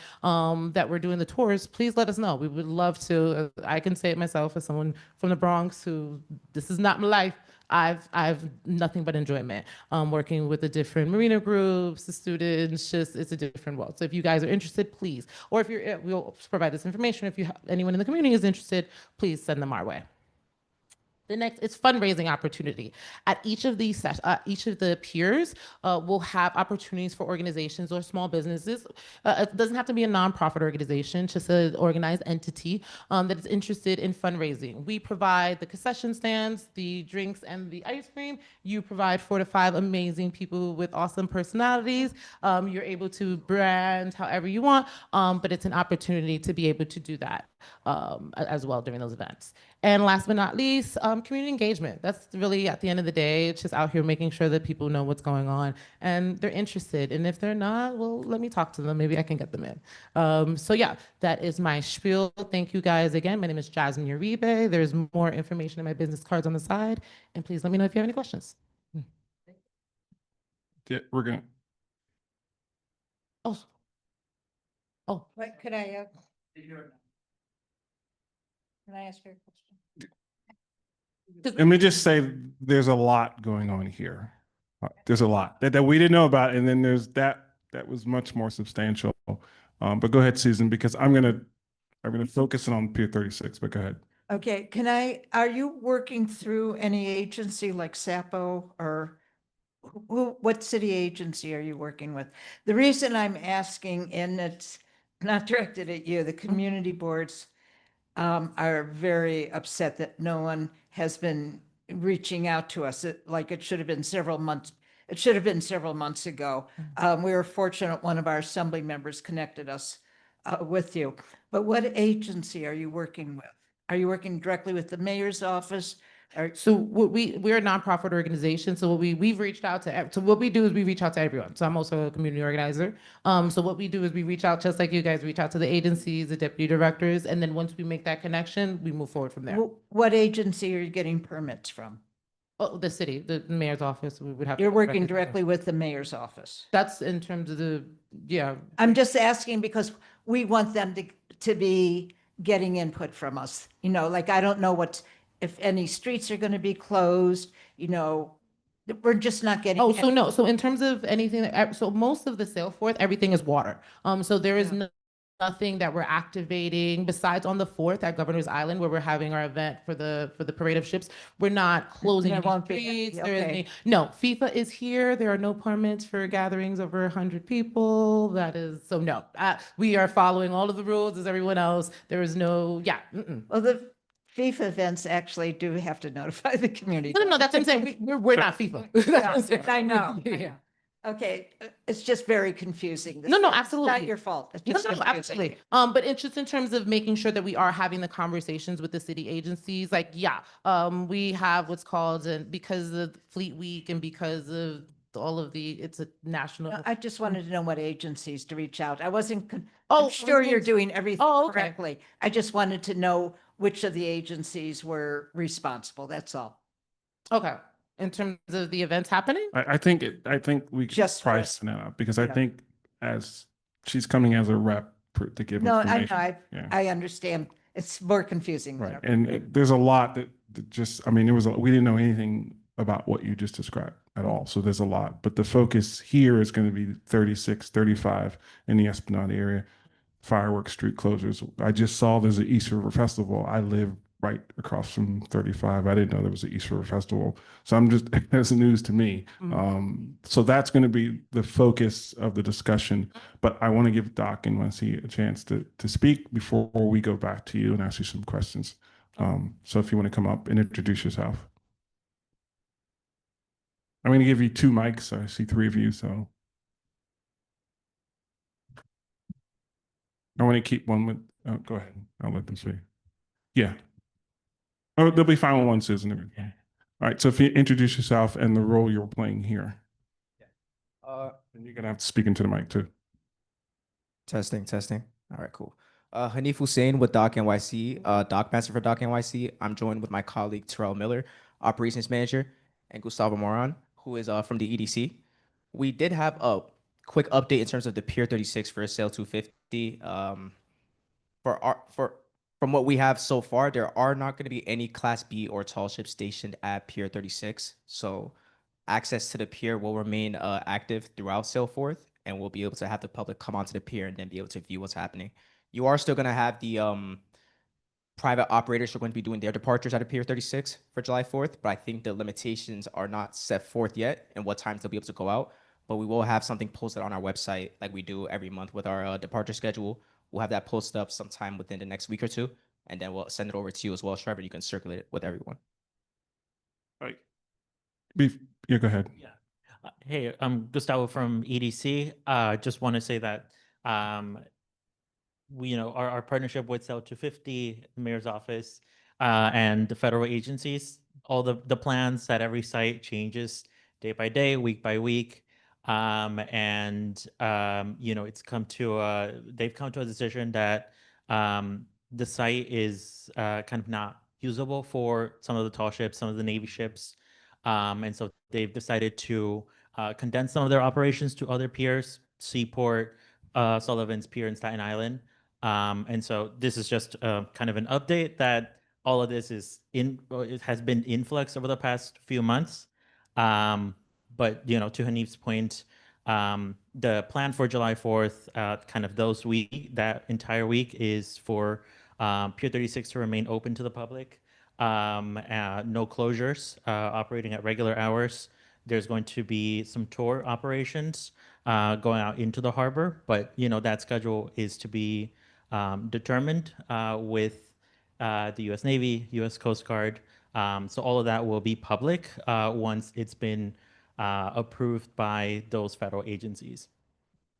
that we're doing the tours, please let us know. We would love to. I can say it myself as someone from the Bronx who, this is not my life. I've nothing but enjoyment working with the different marina groups, the students, it's a different world. So if you guys are interested, please, or if we'll provide this information. If anyone in the community is interested, please send them our way. The next is fundraising opportunity. At each of these each of the piers will have opportunities for organizations or small businesses. It doesn't have to be a nonprofit organization, just an organized entity that is interested in fundraising. We provide the concession stands, the drinks, and the ice cream. You provide 4 to 5 amazing people with awesome personalities. You're able to brand however you want, but it's an opportunity to be able to do that as well during those events. And last but not least, community engagement. That's really, at the end of the day, it's just out here making sure that people know what's going on and they're interested. And if they're not, well, let me talk to them. Maybe I can get them in. So yeah, that is my spiel. Thank you guys again. My name is Jasmine Uribe. There's more information in my business cards on the side. And please let me know if you have any questions. Yeah, we're going to. Oh, What, could I ask you a question? Let me just say, there's a lot going on here. There's a lot that we didn't know about, and then there's that was much more substantial. But go ahead, Susan, because I'm gonna focus on Pier 36. But go ahead. Okay, are you working through any agency like SAPO or what city agency are you working with? The reason I'm asking, and it's not directed at you, the community boards are very upset that no one has been reaching out to us. Like it should have been several months. It should have been several months ago. We were fortunate one of our assembly members connected us with you. But what agency are you working with? Are you working directly with the mayor's office? So what we're a nonprofit organization. So we've reached out to, so what we do is we reach out to everyone. So I'm also a community organizer. So what we do is we reach out, just like you guys reach out to the agencies, the deputy directors, and then once we make that connection, we move forward from there. What agency are you getting permits from? Oh, the city, the mayor's office, we would have. to You're go working to them. directly with the mayor's office. That's in terms of the, yeah. I'm just asking because we want them to be getting input from us. You know, like I don't know if any streets are going to be closed, you know, we're just not getting. Oh, so no, so in terms of anything, so most of the sail forth, everything is water. So there is nothing that we're activating besides on the 4th at Governor's Island where we're having our event for the parade of ships. We're not closing There any won't be, streets. There okay. isn't any, no, FIFA is here. There are no permits for gatherings over 100 people. That is, so no, we are following all of the rules as everyone else. There is no, yeah. Well, the FIFA events actually do have to notify the community. No, that's what I'm saying. We're not FIFA. That's what I'm saying. I know. Yeah. Okay, it's just very confusing. No, It's absolutely. not your fault. It's No, just no, confusing. absolutely. But it's just in terms of making sure that we are having the conversations with the city agencies, like, yeah, we have what's called, and because of Fleet Week and because of all of it's a national. No, I just wanted to know what agencies to reach out. I wasn't, Oh, I'm sure you're everything's- doing everything Oh, okay. correctly. I just wanted to know which of the agencies were responsible. That's all. Okay, in terms of the events happening? I think we could Just for price it out because I yeah. think as she's coming as a rep to give No, I know, information. Yeah. I understand. It's more confusing. than Right. everything. And there's a lot that just, I mean, we didn't know anything about what you just described at all. So there's a lot, but the focus here is going to be 36, 35 in the Esplanade area, fireworks, street closures. I just saw there's an East River Festival. I live right across from 35. I didn't know there was an East River Festival. So I'm just, that's news to me. So that's going to be the focus of the discussion. But I want to give Doc and Wency a chance to speak before we go back to you and ask you some questions. So if you want to come up and introduce yourself. I'm going to give you 2 mics. I see 3 of you, so. I want to keep one with, oh, go ahead. I'll let them speak. Yeah. Oh, they'll be fine with one, Susan. All right. So if you introduce yourself and the role you're playing here. And you're going to have to speak into the mic too. Testing. All right, cool. Hanif Hussein with Doc NYC, Doc Master for Doc NYC. I'm joined with my colleague Terrell Miller, Operations Manager, and Gustavo Moran, who is from the EDC. We did have a quick update in terms of the Pier 36 for Sail 250. From what we have so far, there are not going to be any Class B or tall ships stationed at Pier 36. So access to the pier will remain active throughout Sailforth, and we'll be able to have the public come onto the pier and then be able to view what's happening. You are still going to have the private operators who are going to be doing their departures out of Pier 36 for July 4th, but I think the limitations are not set forth yet and what times they'll be able to go out. But we will have something posted on our website like we do every month with our departure schedule. We'll have that posted up sometime within the next week or two, and then we'll send it over to you as well, Trevor. You can circulate it with everyone. Right. Yeah, go ahead. Yeah. Hey, I'm Gustavo from EDC. Just want to say that our partnership with Cell 250, the mayor's office, and the federal agencies, all the plans at every site changes day by day, week by week. It's come to they've come to a decision that the site is kind of not usable for some of the tall ships, some of the Navy ships. And so they've decided to condense some of their operations to other piers, Seaport, Sullivan's Pier in Staten Island. And so this is just kind of an update that all of this it has been in flux over the past few months. But to Hanif's point, the plan for July 4th, kind of that entire week is for Pier 36 to remain open to the public. No closures, operating at regular hours. There's going to be some tour operations going out into the harbor, but that schedule is to be determined with the U.S. Navy, U.S. Coast Guard, So all of that will be public once it's been approved by those federal agencies.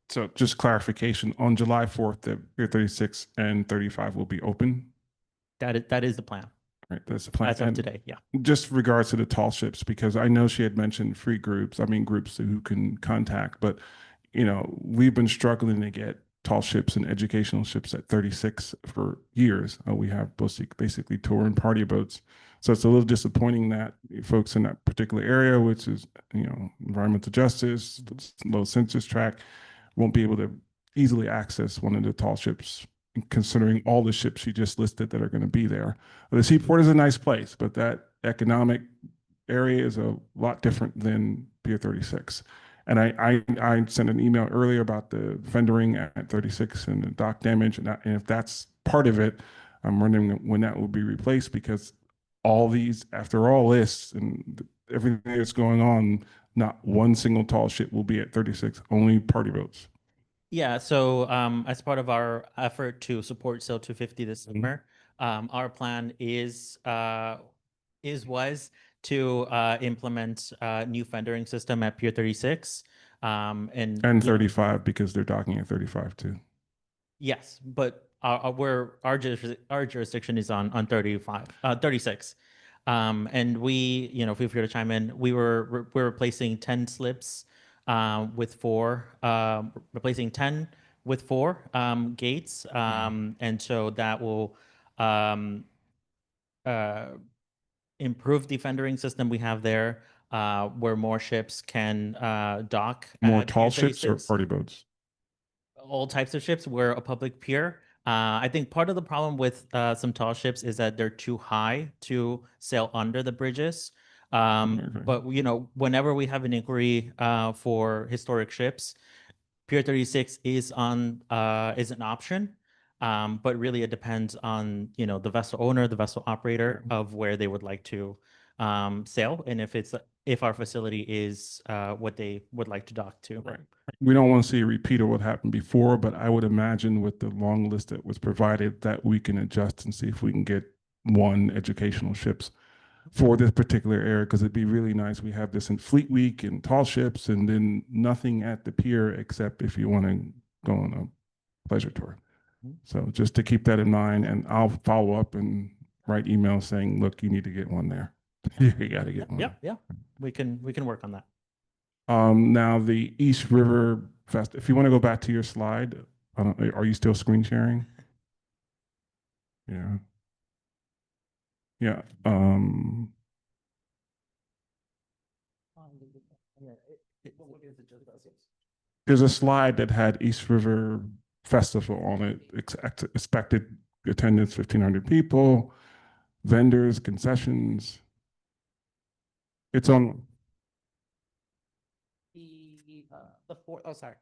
So just clarification, on July 4th, the Pier 36 and 35 will be open, That is the plan right? That's the plan. as of And today. Yeah. just regards to the tall ships, because I know she had mentioned free groups, I mean, groups who can contact, but we've been struggling to get tall ships and educational ships at 36 for years. We have basically tour and party boats. So it's a little disappointing that folks in that particular area, which is, environmental justice, low census tract, won't be able to easily access one of the tall ships, considering all the ships you just listed that are going to be there. The seaport is a nice place, but that economic area is a lot different than Pier 36. And I sent an email earlier about the fendering at 36 and the dock damage. And if that's part of it, I'm wondering when that will be replaced, because all these, after all this and everything that's going on, not one single tall ship will be at 36, only party boats. Yeah, so as part of our effort to support Sail 250 this summer, our plan was to implement a new fendering system at Pier 36. And 35, because they're docking at 35 too. yes, but our jurisdiction is on 36. And we, feel free to chime in. We're replacing 10 slips with 4, replacing 10 with 4 gates. And so that will improve the fendering system we have there, where more ships can dock. More at tall Pier ships or 36. party boats? All types of ships. We're a public pier. I think part of the problem with some tall ships is that they're too high to sail under the bridges. But whenever we have an inquiry for historic ships, Pier 36 is an option. But really it depends on the vessel owner, the vessel operator, of where they would like to sail, and if our facility is what they would like to dock to. Right. We don't want to see a repeat of what happened before, but I would imagine with the long list that was provided that we can adjust and see if we can get 1 educational ships for this particular area, because it'd be really nice. We have this in Fleet Week and tall ships, and then nothing at the pier except if you want to go on a pleasure tour. So just to keep that in mind, and I'll follow up and write emails saying, look, you need to get one there. You got to get one. Yeah. We can work on that. Now the East River Fest, if you want to go back to your slide, are you still screen sharing? Yeah. Yeah. There's a slide that had East River Festival on it, expected attendance 1,500 people, vendors, concessions. It's on. The 4th. Oh, sorry.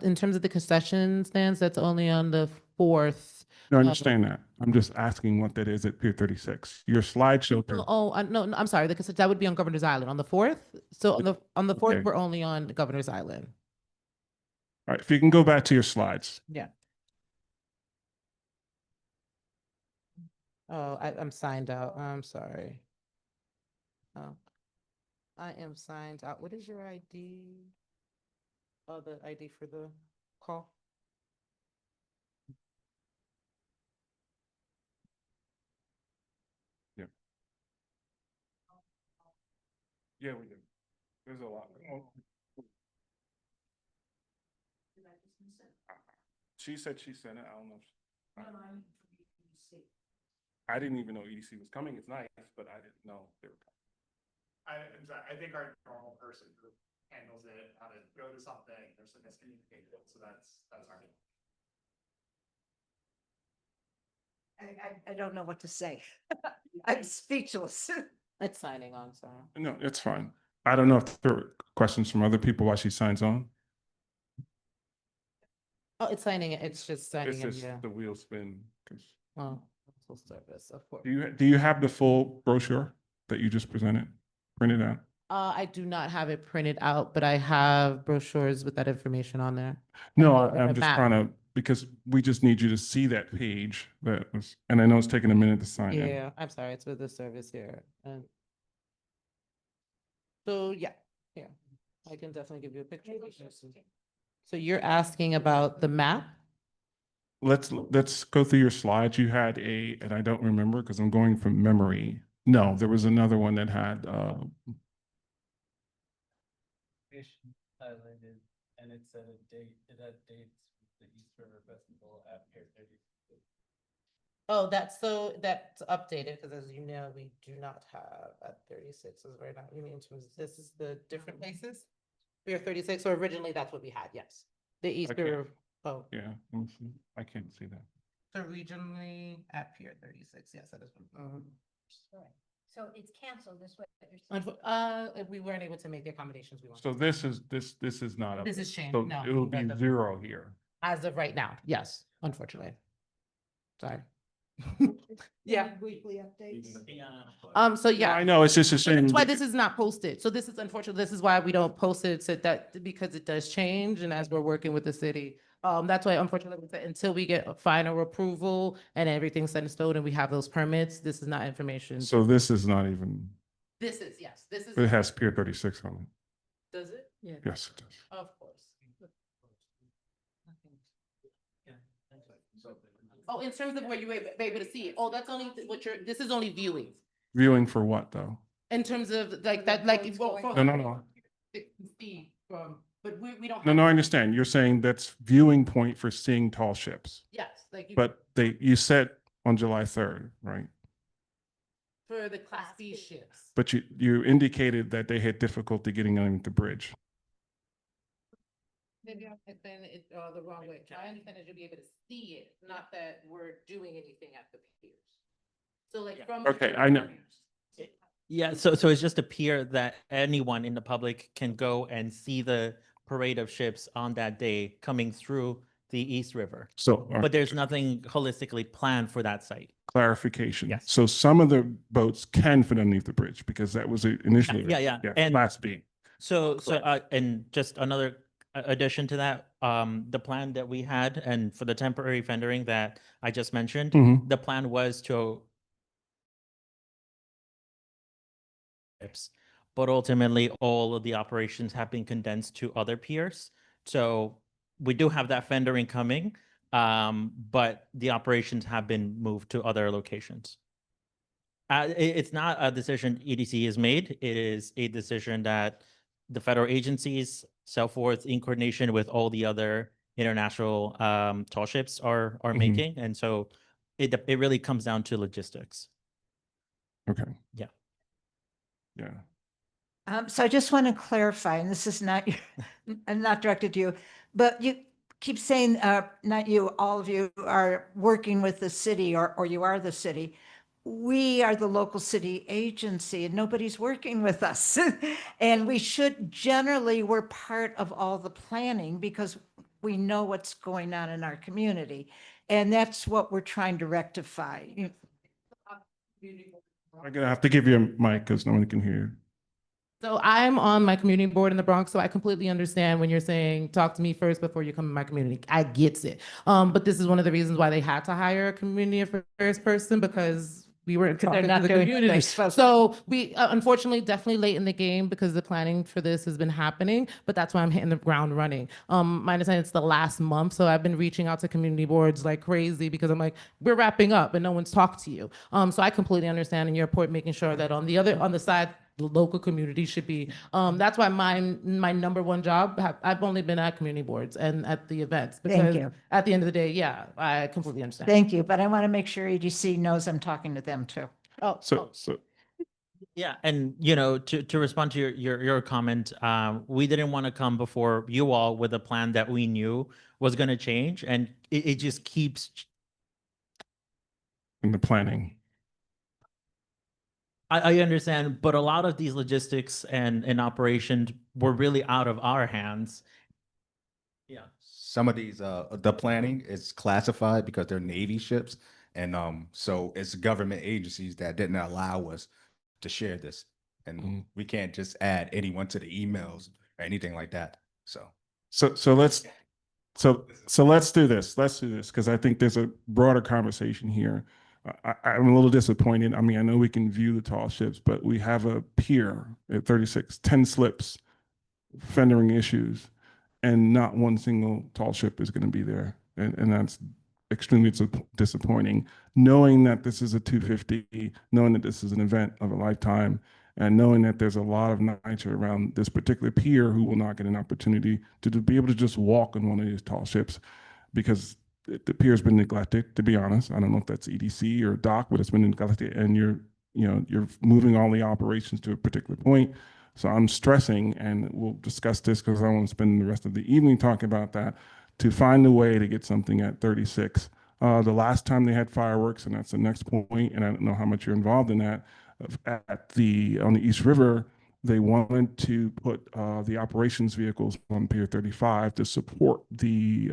In terms of the concession stands, that's only on the 4th. No, I understand that. I'm just asking what that is at Pier 36. Your slide showed. No, I'm sorry. That would be on Governor's Island on the 4th. So on the 4th, Okay. we're only on Governor's Island. All right, if you can go back to your slides. Yeah. Oh, I'm signed out. I'm sorry. Oh, I am signed out. What is your ID? Oh, the ID for the call. Yeah. Yeah, we do. There's a lot. She said she sent it. I don't know. I didn't even know EDC was coming. It's nice, but I didn't know they were coming. I think our normal person who handles it, how to go to something, there's a miscommunication, so that's our. I don't know what to say. I'm speechless. It's signing on, so. No, it's fine. I don't know if there are questions from other people while she signs on. Oh, it's signing it. It's just signing It's in, just yeah. the wheel spin. 'Cause- Oh, full service, of course. Do you have the full brochure that you just presented printed out? I do not have it printed out, but I have brochures with that information on there. No, And I'm a just map. trying to because we just need you to see that page that was, and I know it's taking a minute to sign in. Yeah, I'm sorry, it's with the service here. And so, yeah, I can definitely give you a picture. So you're asking about the map? Let's go through your slides. You had and I don't remember because I'm going from memory. No, there was another one that had, highlighted, and it said a date, it had dates for the East River Festival at Pier 36. Oh, that's updated, because as you know, we do not have at 36 as right now. You mean in terms of this is the different places? Pier 36, so originally that's what we had, yes. The Easter, oh, yeah, let me see. I can't see that. so regionally at Pier 36, yes, that is. So it's canceled this way. We weren't able to make the accommodations we wanted. So this is not up. This is changed, So no. it'll be that's- 0 here. As of right now, yes, unfortunately. Sorry. Yeah. Weekly updates. So yeah. I know, it's just a shame. That's why this is not posted. So this is unfortunate. This is why we don't post it, so that, because it does change, and as we're working with the city. That's why unfortunately, until we get a final approval and everything's set in stone and we have those permits, this is not information. So this is not even, This is, yes, this is. it has Pier 36 on it. Does it? Yeah. Yes, it does. Of course. Oh, in terms of where you were able to see it. Oh, that's only this is only viewing. Viewing for what, though? In terms of like that, like. No. See from, but we don't. No, I understand. You're saying that's viewing point for seeing tall ships. Yes, like. But you said on July 3rd, right? For the Class B ships. But you indicated that they had difficulty getting on the bridge. Maybe I'm saying it the wrong way. I understand that you'll be able to see it, not that we're doing anything at the piers. So like from. Okay, I know. Yeah, so it's just a pier that anyone in the public can go and see the parade of ships on that day coming through the East River. So. But there's nothing holistically planned for that site. Clarification. Yes. So some of the boats can fit underneath the bridge because that was initially. Yeah. And Class B. And just another addition to that, the plan that we had, and for the temporary fendering that I just mentioned, Mhm. the plan was to, but ultimately all of the operations have been condensed to other piers. So we do have that fendering coming, but the operations have been moved to other locations. It's not a decision EDC has made. It is a decision that the federal agencies, forth in coordination with all the other international tall ships are making. And so it really comes down to logistics. Okay. Yeah. Yeah. So I just want to clarify, and this is not, I'm not directed to you, but you keep saying, not you, all of you are working with the city or you are the city. We are the local city agency and nobody's working with us. And we should generally, we're part of all the planning because we know what's going on in our community. And that's what we're trying to rectify. I'm gonna have to give you a mic because no one can hear you. So I'm on my community board in the Bronx, so I completely understand when you're saying, talk to me first before you come to my community. I get it. But this is one of the reasons why they had to hire a community affairs person, because we were talking to the community. So we unfortunately definitely late in the game because the planning for this has been happening, but that's why I'm hitting the ground running. My understanding it's the last month, so I've been reaching out to community boards like crazy because I'm like, we're wrapping up and no one's talked to you. So I completely understand in your report making sure that on the side, the local community should be. That's why my number one job, I've only been at community boards and at the events. Because you. at the end of the day, yeah, I completely understand. Thank you, but I want to make sure EDC knows I'm talking to them too. So Yeah, and to respond to your comment, we didn't want to come before you all with a plan that we knew was going to change, and it just keeps. in the planning. I understand, but a lot of these logistics and operations were really out of our hands. Yeah. Some of these, the planning is classified because they're Navy ships. And so it's government agencies that didn't allow us to share this. And we can't just add anyone to the emails or anything like that. So So let's So let's do this. Let's do this because I think there's a broader conversation here. I'm a little disappointed. I mean, I know we can view the tall ships, but we have a pier at 36, 10 slips, fendering issues, and not one single tall ship is going to be there. And that's extremely disappointing, knowing that this is a 250, knowing that this is an event of a lifetime, and knowing that there's a lot of NYCHA around this particular pier who will not get an opportunity to be able to just walk on one of these tall ships because the pier's been neglected, to be honest. I don't know if that's EDC or dock, but it's been neglected, and you're moving all the operations to a particular point. So I'm stressing, and we'll discuss this because I want to spend the rest of the evening talking about that, to find a way to get something at 36. The last time they had fireworks, and that's the next point, and I don't know how much you're involved in that, on the East River, they wanted to put the operations vehicles on Pier 35 to support the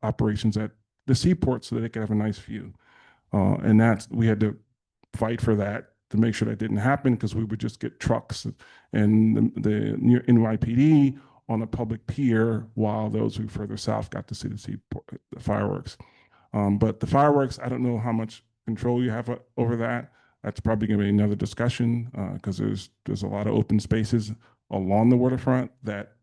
operations at the seaport so that they could have a nice view. And we had to fight for that to make sure that didn't happen because we would just get trucks and the near NYPD on a public pier while those who further south got to see the fireworks. But the fireworks, I don't know how much control you have over that. That's probably going to be another discussion because there's a lot of open spaces along the waterfront that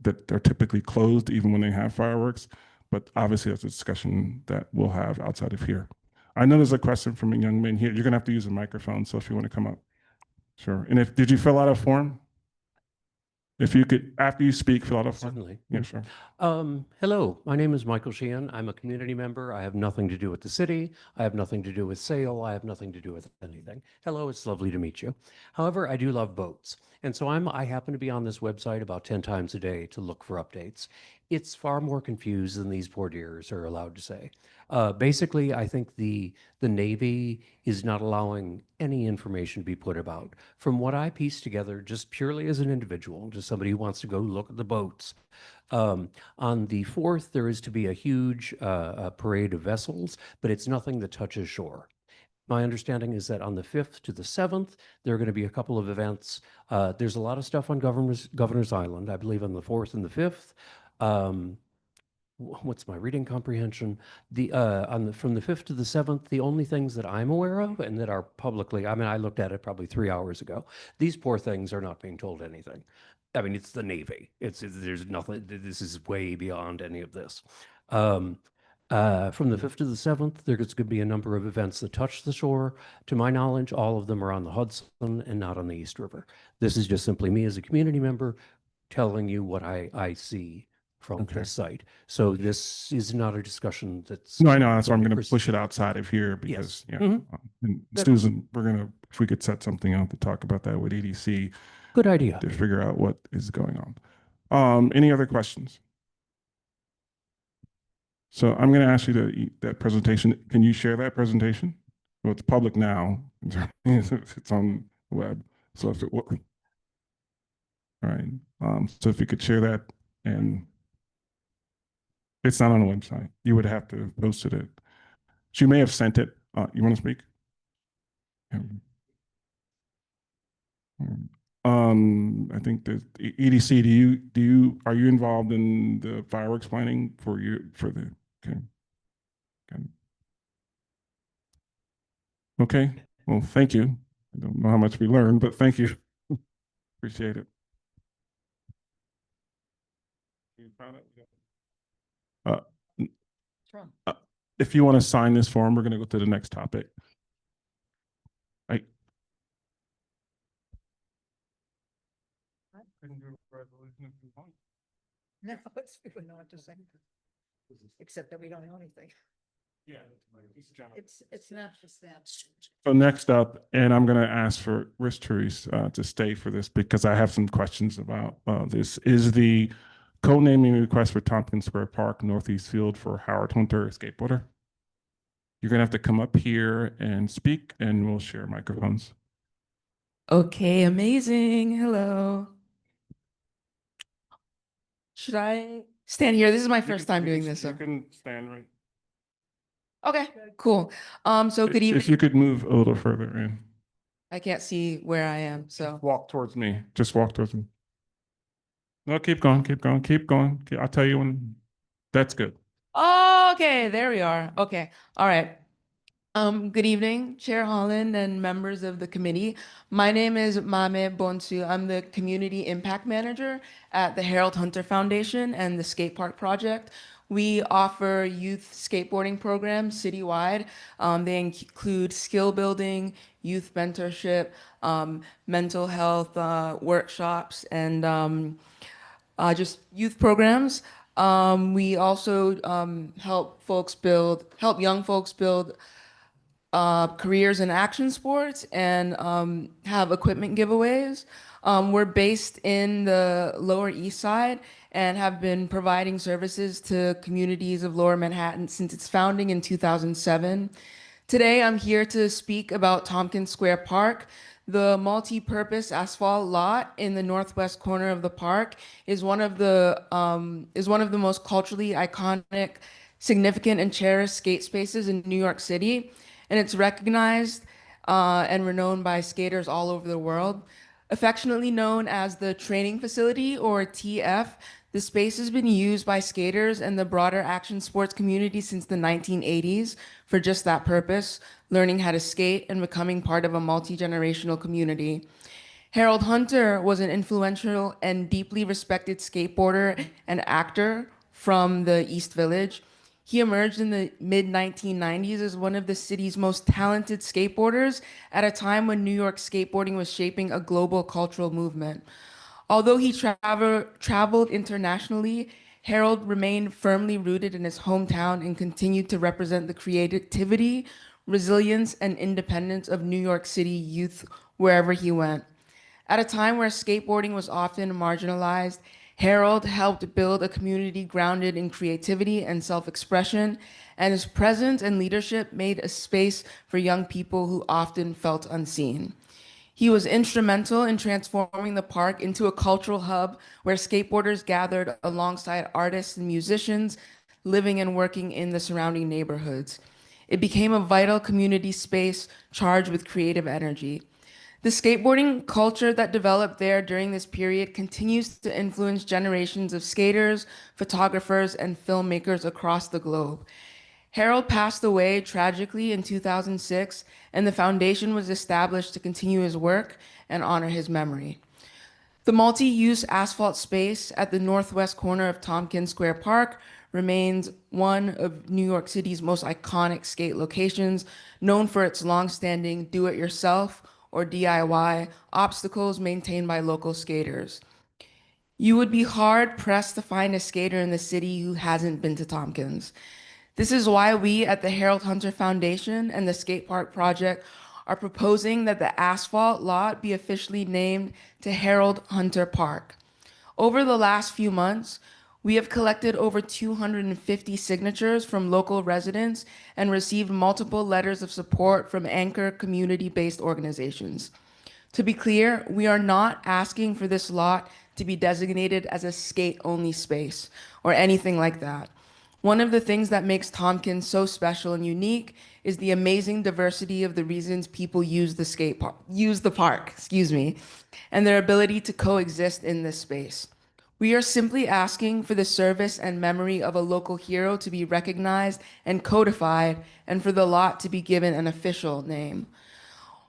they're typically closed even when they have fireworks. But obviously, that's a discussion that we'll have outside of here. I know there's a question from a young man here. You're going to have to use a microphone, so if you want to come up, sure. And did you fill out a form? If you could, after you speak, fill out a form. Certainly. Yeah, sure. Hello, my name is Michael Sheehan. I'm a community member. I have nothing to do with the city. I have nothing to do with sale. I have nothing to do with anything. Hello, it's lovely to meet you. However, I do love boats. And so I happen to be on this website about 10 times a day to look for updates. It's far more confused than these poor dears are allowed to say. Basically, I think the Navy is not allowing any information to be put about. From what I pieced together, just purely as an individual, just somebody who wants to go look at the boats, on the 4th, there is to be a huge parade of vessels, but it's nothing that touches shore. My understanding is that on the 5th to the 7th, there are going to be a couple of events. There's a lot of stuff on Governor's Island, I believe on the 4th and the 5th. What's my reading comprehension? From the 5th to the 7th, the only things that I'm aware of and that are publicly, I mean, I looked at it probably 3 hours ago. These poor things are not being told anything. I mean, it's the Navy. There's nothing, this is way beyond any of this. From the 5th to the 7th, there's going to be a number of events that touch the shore. To my knowledge, all of them are on the Hudson and not on the East River. This is just simply me as a community member telling you what I see from this site. So this is not a discussion that's. No, I know. That's why I'm going to push it outside of here because, Yes. yeah. And Susan, if we could set something up to talk about that with EDC. Good idea. To figure out what is going on. Any other questions? So I'm going to ask you to eat that presentation. Can you share that presentation? Well, it's public now. It's on the web. So if it all right. So if you could share that, and it's not on the website. You would have to have posted it. She may have sent it. You want to speak? I think the EDC, are you involved in the fireworks planning okay. Okay, well, thank you. I don't know how much we learned, but thank you. Appreciate it. If you want to sign this form, we're going to go to the next topic. No, it's, we wouldn't know what to say, except that we don't know anything. Yeah. It's not just that. So next up, and I'm going to ask for Rich Therese to stay for this because I have some questions about this, is the co-naming request for Tompkins Square Park Northeast Field for Howard Hunter, a skateboarder. You're going to have to come up here and speak, and we'll share microphones. Okay, amazing. Hello. Should I stand here? This is my first time doing this. You can stand right. Okay, cool. So good evening. If you could move a little further in. I can't see where I am, so. Walk towards me. Just walk towards me. No, keep going, keep going, keep going. I'll tell you when. That's good. Okay, there we are. Okay, all right. Good evening, Chair Holland and members of the committee. My name is Mame Bonsu. I'm the Community Impact Manager at the Harold Hunter Foundation and the Skate Park Project. We offer youth skateboarding programs citywide. They include skill building, youth mentorship, mental health workshops, and just youth programs. We also help young folks build careers in action sports and have equipment giveaways. We're based in the Lower East Side and have been providing services to communities of Lower Manhattan since its founding in 2007. Today, I'm here to speak about Tompkins Square Park. The multi-purpose asphalt lot in the northwest corner of the park is one of the most culturally iconic, significant, and cherished skate spaces in New York City, and it's recognized and renowned by skaters all over the world. Affectionately known as the Training Facility, or TF, the space has been used by skaters and the broader action sports community since the 1980s for just that purpose, learning how to skate and becoming part of a multi-generational community. Harold Hunter was an influential and deeply respected skateboarder and actor from the East Village. He emerged in the mid-1990s as one of the city's most talented skateboarders at a time when New York skateboarding was shaping a global cultural movement. Although he traveled internationally, Harold remained firmly rooted in his hometown and continued to represent the creativity, resilience, and independence of New York City youth wherever he went. At a time where skateboarding was often marginalized, Harold helped build a community grounded in creativity and self-expression, and his presence and leadership made a space for young people who often felt unseen. He was instrumental in transforming the park into a cultural hub where skateboarders gathered alongside artists and musicians living and working in the surrounding neighborhoods. It became a vital community space charged with creative energy. The skateboarding culture that developed there during this period continues to influence generations of skaters, photographers, and filmmakers across the globe. Harold passed away tragically in 2006, and the foundation was established to continue his work and honor his memory. The multi-use asphalt space at the northwest corner of Tompkins Square Park remains one of New York City's most iconic skate locations, known for its long-standing do-it-yourself or DIY obstacles maintained by local skaters. You would be hard-pressed to find a skater in the city who hasn't been to Tompkins. This is why we at the Harold Hunter Foundation and the Skate Park Project are proposing that the asphalt lot be officially named to Harold Hunter Park. Over the last few months, we have collected over 250 signatures from local residents and received multiple letters of support from anchor community-based organizations. To be clear, we are not asking for this lot to be designated as a skate-only space or anything like that. One of the things that makes Tompkins so special and unique is the amazing diversity of the reasons people use the park, and their ability to coexist in this space. We are simply asking for the service and memory of a local hero to be recognized and codified, and for the lot to be given an official name.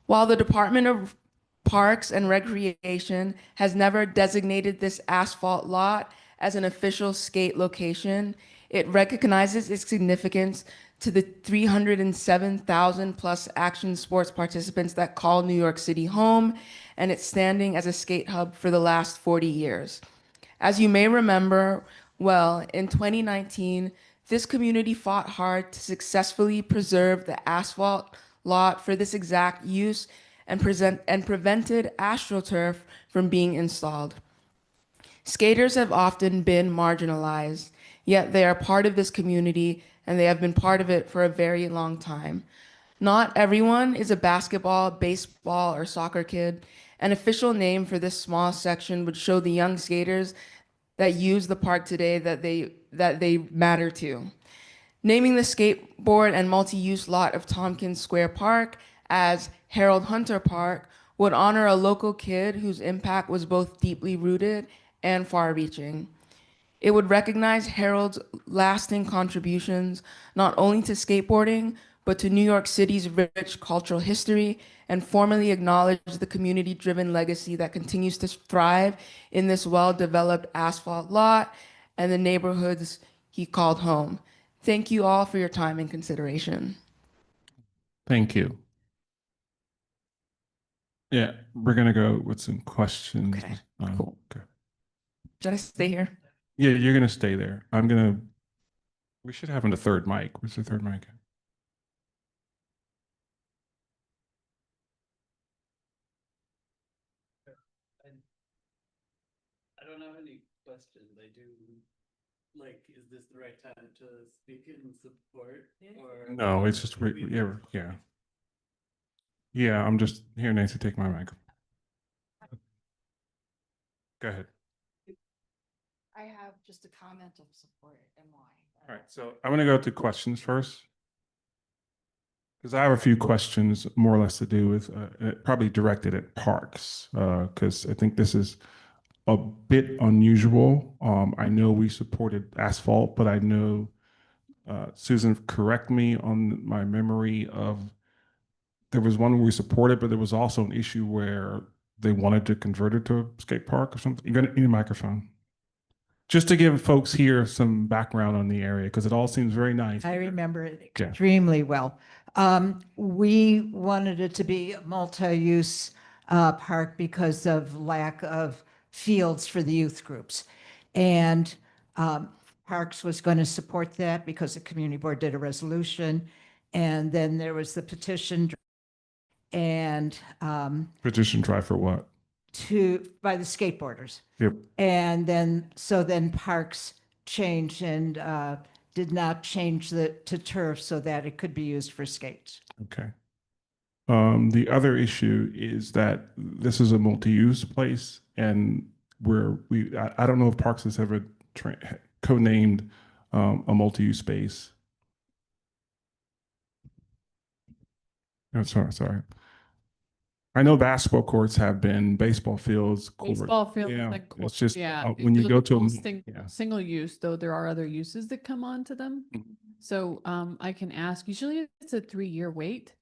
While the Department of Parks and Recreation has never designated this asphalt lot as an official skate location, it recognizes its significance to the 307,000 plus action sports participants that call New York City home, and its standing as a skate hub for the last 40 years. As you may remember, well, in 2019, this community fought hard to successfully preserve the asphalt lot for this exact use and prevented AstroTurf from being installed. Skaters have often been marginalized, yet they are part of this community and they have been part of it for a very long time. Not everyone is a basketball, baseball, or soccer kid. An official name for this small section would show the young skaters that use the park today that they matter to. Naming the skateboard and multi-use lot of Tompkins Square Park as Harold Hunter Park would honor a local kid whose impact was both deeply rooted and far-reaching. It would recognize Harold's lasting contributions not only to skateboarding, but to New York City's rich cultural history, and formally acknowledge the community-driven legacy that continues to thrive in this well-developed asphalt lot and the neighborhoods he called home. Thank you all for your time and consideration. Thank you. Yeah, we're gonna go with some questions. Okay, cool. Okay. Should I stay here? Yeah, you're gonna stay there. We should have a third mic. Where's the third mic? I don't have any questions. I do, like, is this the right time to speak in support? Or No, it's just, yeah. Yeah, I'm just here, Nancy, take my mic. Go ahead. I have just a comment of support and why. All right, so I'm gonna go to questions first. Because I have a few questions more or less to do with, probably directed at parks, because I think this is a bit unusual. I know we supported asphalt, but I know, Susan, correct me on my memory of, there was one we supported, but there was also an issue where they wanted to convert it to a skate park or something. You're gonna need a microphone. Just to give folks here some background on the area, because it all seems very nice. I remember it Yeah. extremely well. We wanted it to be a multi-use park because of lack of fields for the youth groups. And Parks was going to support that because the community board did a resolution. And then there was the petition and Petition drive for what? by the skateboarders. Yep. And then, so then Parks changed and did not change to turf so that it could be used for skates. Okay. The other issue is that this is a multi-use place, and I don't know if Parks has ever codenamed a multi-use space. No, sorry. I know basketball courts have been, baseball fields. Baseball field, Yeah, like, it's just, yeah. when you go to a, yeah. Single use, though, there are other uses that come onto them. So I can ask, usually it's a 3-year wait.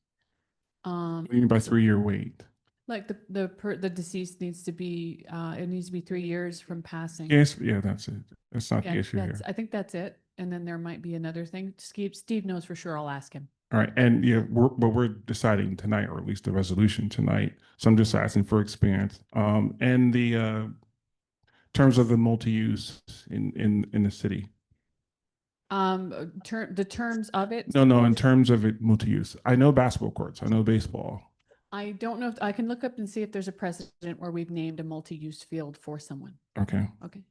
What do you mean by 3-year wait? Like the deceased needs to be, it needs to be 3 years from passing. Yes, yeah, that's it. That's not the issue here. I think that's it. And then there might be another thing. Steve knows for sure. I'll ask him. All right, and yeah, we're deciding tonight, or at least the resolution tonight. So I'm just asking for experience. And the terms of the multi-use in the city. The terms of it. No, in terms of it multi-use. I know basketball courts. I know baseball. I don't know if I can look up and see if there's a precedent where we've named a multi-use field for someone. Okay. Okay.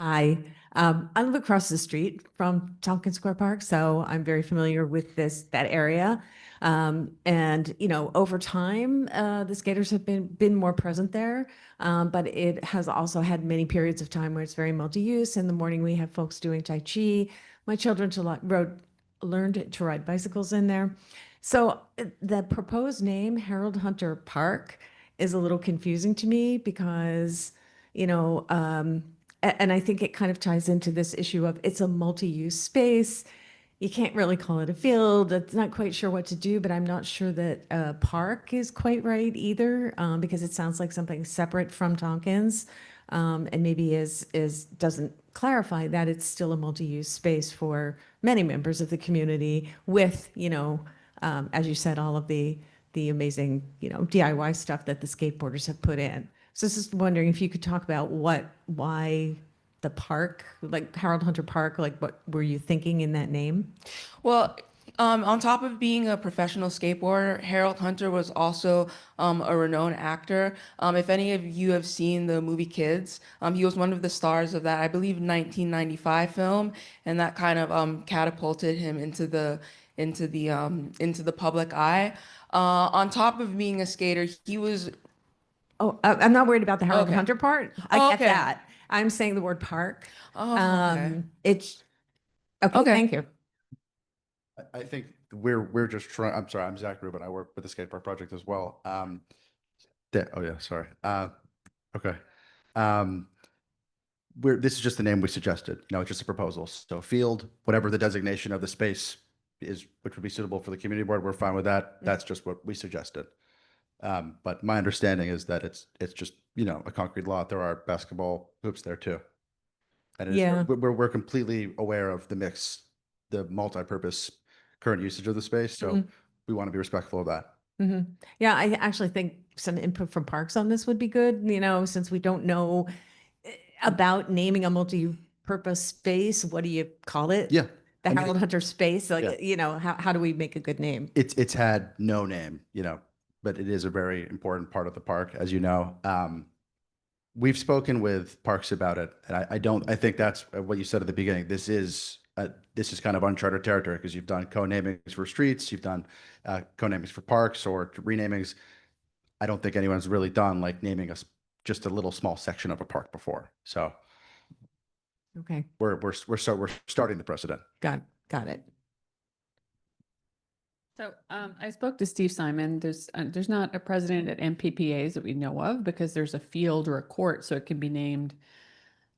Hi, I live across the street from Tompkins Square Park, so I'm very familiar with that area. And over time, the skaters have been more present there, but it has also had many periods of time where it's very multi-use. In the morning, we have folks doing Tai Chi. My children learned to ride bicycles in there. So the proposed name, Harold Hunter Park, is a little confusing to me because, and I think it kind of ties into this issue of it's a multi-use space. You can't really call it a field. It's not quite sure what to do, but I'm not sure that a park is quite right either, because it sounds like something separate from Tompkins, and maybe doesn't clarify that it's still a multi-use space for many members of the community with, as you said, all of the amazing, DIY stuff that the skateboarders have put in. So I was just wondering if you could talk about why the park, like Harold Hunter Park, like what were you thinking in that name? Well, on top of being a professional skateboarder, Harold Hunter was also a renowned actor. If any of you have seen the movie Kids, he was one of the stars of that, I believe, 1995 film, and that kind of catapulted him into the public eye. On top of being a skater, he was. Oh, I'm not worried about the Harold Okay. Hunter part. I get that. I'm saying the word park. Oh, okay. It's okay. Thank you. I think we're just trying. I'm sorry. I'm Zach Rubin. I work with the skate park project as well. Oh yeah, sorry. Okay. This is just the name we suggested. You know, it's just a proposal. So field, whatever the designation of the space is, which would be suitable for the community board, we're fine with that. That's just what we suggested. But my understanding is that it's just, you know, a concrete lot. There are basketball hoops there too. And it is- Yeah. we're completely aware of the multi-purpose current usage of the space. So Mhm. we want to be respectful of that. Yeah, I actually think some input from Parks on this would be good, you know, since we don't know about naming a multi-purpose space. What do you call it? Yeah. The I mean, Harold Hunter space, like, yeah. you know, how do we make a good name? It's had no name, you know, but it is a very important part of the park, as you know. We've spoken with Parks about it, and I think that's what you said at the beginning. This is kind of uncharted territory because you've done co-namings for streets, you've done co-namings for parks or renamings. I don't think anyone's really done like naming us just a little small section of a park before. So Okay, we're starting the precedent. got it. So I spoke to Steve Simon. There's not a president at MPPAs that we know of because there's a field or a court, so it can be named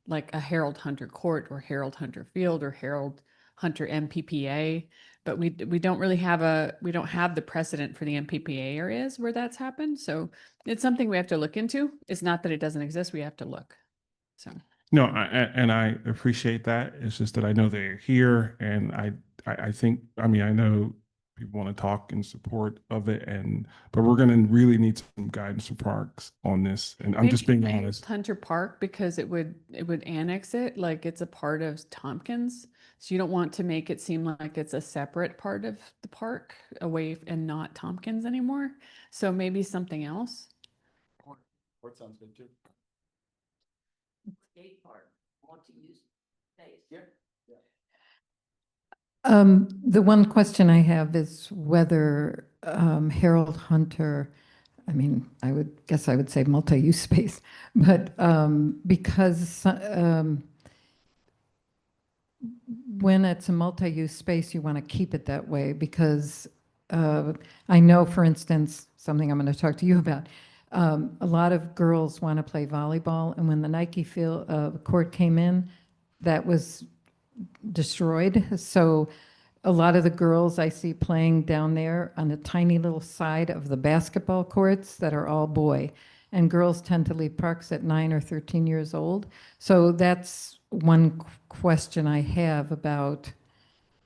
like a Harold Hunter Court or Harold Hunter Field or Harold Hunter MPPA. But we don't really have the precedent for the MPPA areas where that's happened. So it's something we have to look into. It's not that it doesn't exist. We have to look. So. No, and I appreciate that. It's just that I know they're here, and I think, I mean, I know people want to talk in support of it, but we're going to really need some guidance from Parks on this. And I'm just being Maybe honest. Hunter Park, because it would annex it like it's a part of Tompkins. So you don't want to make it seem like it's a separate part of the park away and not Tompkins anymore. So maybe something else. Court sounds good too. Skate park, multi-use space. Yeah. The one question I have is whether Harold Hunter, I mean, I would say multi-use space, but because when it's a multi-use space, you want to keep it that way because I know, for instance, something I'm going to talk to you about. A lot of girls want to play volleyball, and when the Nike field court came in, that was destroyed. So a lot of the girls I see playing down there on the tiny little side of the basketball courts that are all boy. And girls tend to leave parks at 9 or 13 years old. So that's one question I have about,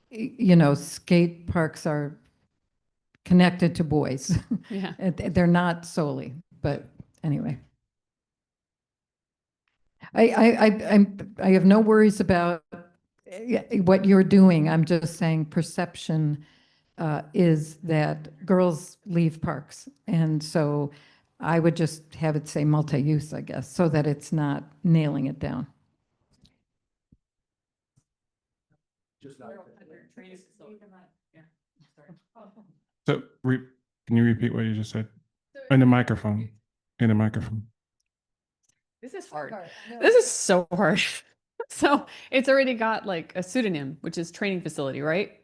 you know, skate parks are connected to boys. Yeah. They're not solely, but anyway. I have no worries about what you're doing. I'm just saying perception is that girls leave parks. And so I would just have it say multi-use, I guess, so that it's not nailing it down. So can you repeat what you just said? In the microphone. In the microphone. This is hard. This is so hard. So it's already got like a pseudonym, which is training facility, right?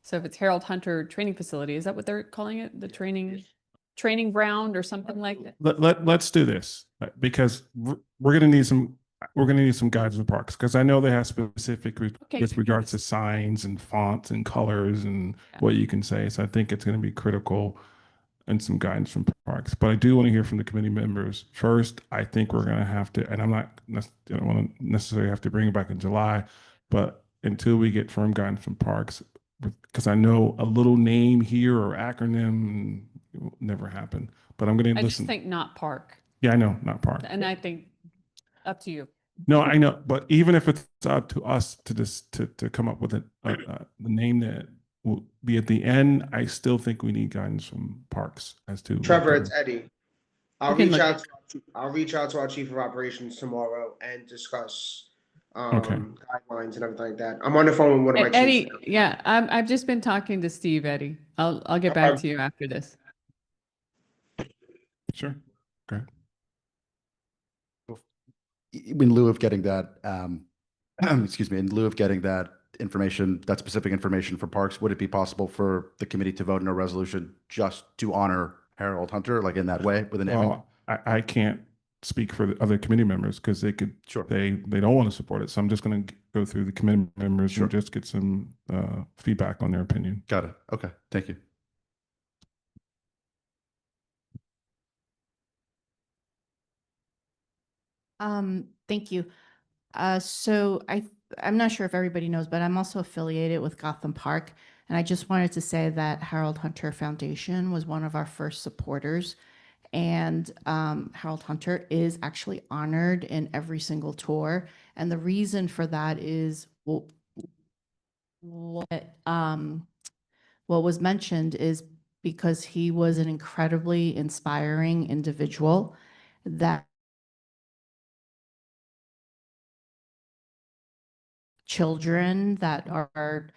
So if it's Harold Hunter Training Facility, is that what they're calling it? The training ground or something like that? Let's do this because we're going to need some guides with Parks because I know they have specific with regards to signs and fonts and colors and what you can say. So I think it's going to be critical and some guidance from Parks. But I do want to hear from the committee members. First, I think we're going to have to, and I don't want to necessarily have to bring it back in July, but until we get firm guidance from Parks, because I know a little name here or acronym will never happen. But I'm going to I listen. just think not park. Yeah, I know, not Park. And I think up to you. No, I know, but even if it's up to us to come up with the name that will be at the end, I still think we need guidance from Parks as to. Trevor, it's Eddie. I'll Okay, reach look. out to our chief of operations tomorrow and discuss Okay. guidelines and everything like that. I'm on the phone with one of my Eddie, chiefs. yeah, I've just been talking to Steve, Eddie. I'll get back to you after this. Sure. Okay. In lieu of getting that, excuse me, in lieu of getting that information, that specific information for Parks, would it be possible for the committee to vote in a resolution just to honor Harold Hunter, like in that way with a naming? Well, I can't speak for the other committee members because they could they don't want to support it. So I'm just going to go through the committee members and just get some feedback on their opinion. Got it. Okay. Thank you. Thank you. I'm not sure if everybody knows, but I'm also affiliated with Gotham Park. And I just wanted to say that Harold Hunter Foundation was one of our first supporters. And Harold Hunter is actually honored in every single tour. And the reason for that is what was mentioned is because he was an incredibly inspiring individual that children that are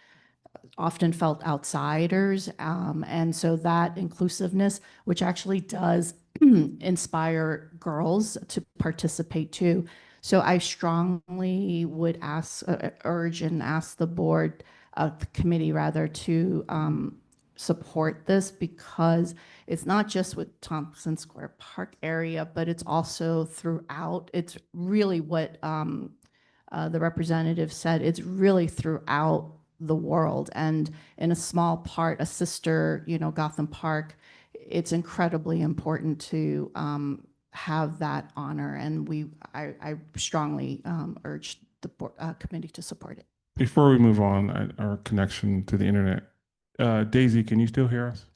often felt outsiders. And so that inclusiveness, which actually does inspire girls to participate too. So I strongly would urge and ask the board, the committee rather, to support this because it's not just with Thompson Square Park area, but it's also throughout. It's really what the representative said, it's really throughout the world. And in a small part, a sister, Gotham Park, it's incredibly important to have that honor. And I strongly urge the committee to support it. Before we move on, our connection to the internet, Daisy, can you still hear us?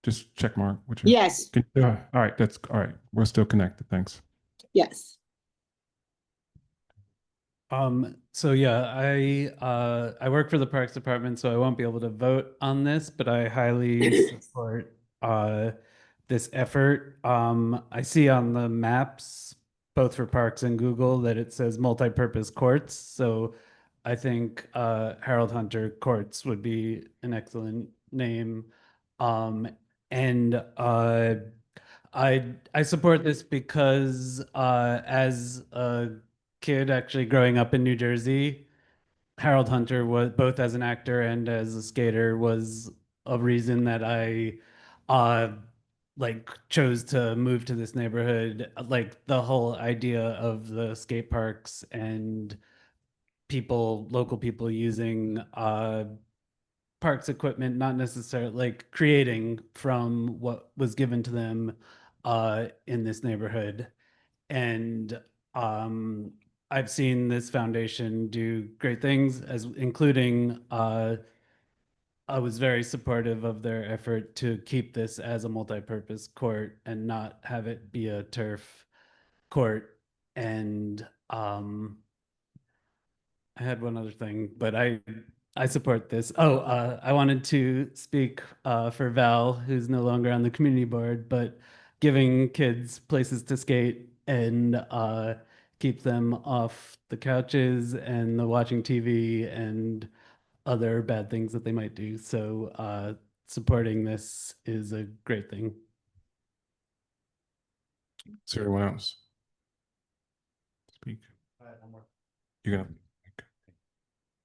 Just check mark. Yes. All right, that's all right. We're still connected. Thanks. Yes. So yeah, I work for the Parks Department, so I won't be able to vote on this, but I highly support this effort. I see on the maps, both for parks and Google, that it says multi-purpose courts. So I think Harold Hunter Courts would be an excellent name. And I support this because as a kid actually growing up in New Jersey, Harold Hunter was both as an actor and as a skater was a reason that I like chose to move to this neighborhood. Like the whole idea of the skate parks and local people using parks equipment, not necessarily like creating from what was given to them in this neighborhood. And I've seen this foundation do great things, as including I was very supportive of their effort to keep this as a multi-purpose court and not have it be a turf court. And I had one other thing, but I support this. Oh, I wanted to speak for Val, who's no longer on the community board, but giving kids places to skate and keep them off the couches and the watching TV and other bad things that they might do. So supporting this is a great thing. Is there anyone else? Speak. You're gonna.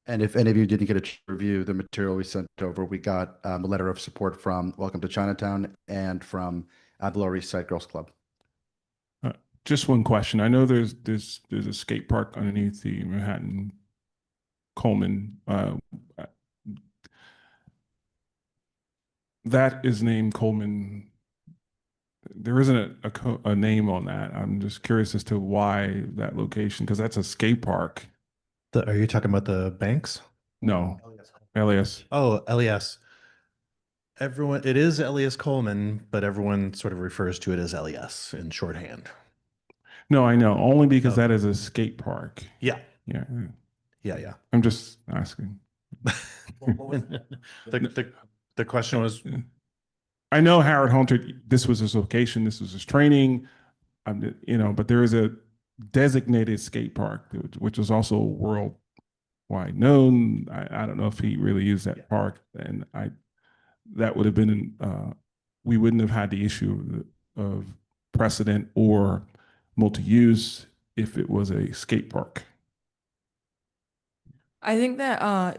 And if any of you didn't get a review the material we sent over, we got a letter of support from Welcome to Chinatown and from the Lower East Side Girls Club. Just one question. I know there's a skate park underneath the Manhattan Coleman. That is named Coleman. There isn't a name on that. I'm just curious as to why that location, because that's a skate park. Are you talking about the banks? No, LAS. Oh, LES. It is Elias Coleman, but everyone sort of refers to it as LES in shorthand. No, I know. Only because that is a skate park. Yeah. Yeah. Yeah. I'm just asking. The question was, I know Harold Hunter, this was his location, this was his training, but there is a designated skate park, which is also worldwide known. I don't know if he really used that park, and that would have been, we wouldn't have had the issue of precedent or multi-use if it was a skate park. I think that, I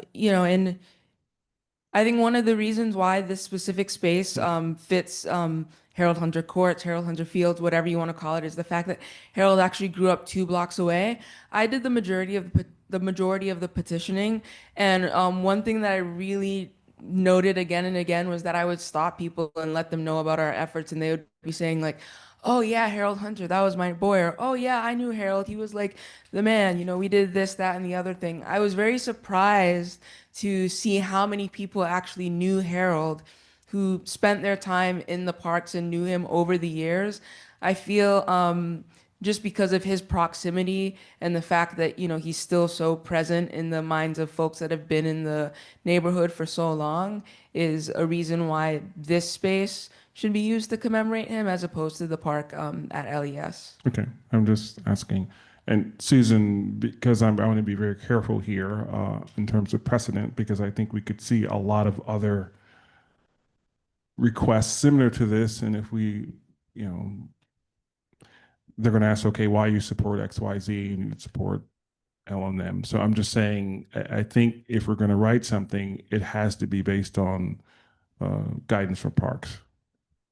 think one of the reasons why this specific space fits Harold Hunter Courts, Harold Hunter Fields, whatever you want to call it, is the fact that Harold actually grew up 2 blocks away. I did the majority of the petitioning, and one thing that I really noted again and again was that I would stop people and let them know about our efforts, and they would be saying like, "Oh yeah, Harold Hunter, that was my boy," or "Oh yeah, I knew Harold. He was like the man. You know, we did this, that, and the other thing." I was very surprised to see how many people actually knew Harold, who spent their time in the parks and knew him over the years. I feel just because of his proximity and the fact that, you know, he's still so present in the minds of folks that have been in the neighborhood for so long is a reason why this space should be used to commemorate him as opposed to the park at LES. Okay, I'm just asking. And Susan, because I want to be very careful here in terms of precedent, because I think we could see a lot of other requests similar to this. And if we, you know, they're going to ask, okay, why you support X, Y, Z, and you support L&M. So I'm just saying, I think if we're going to write something, it has to be based on guidance from parks.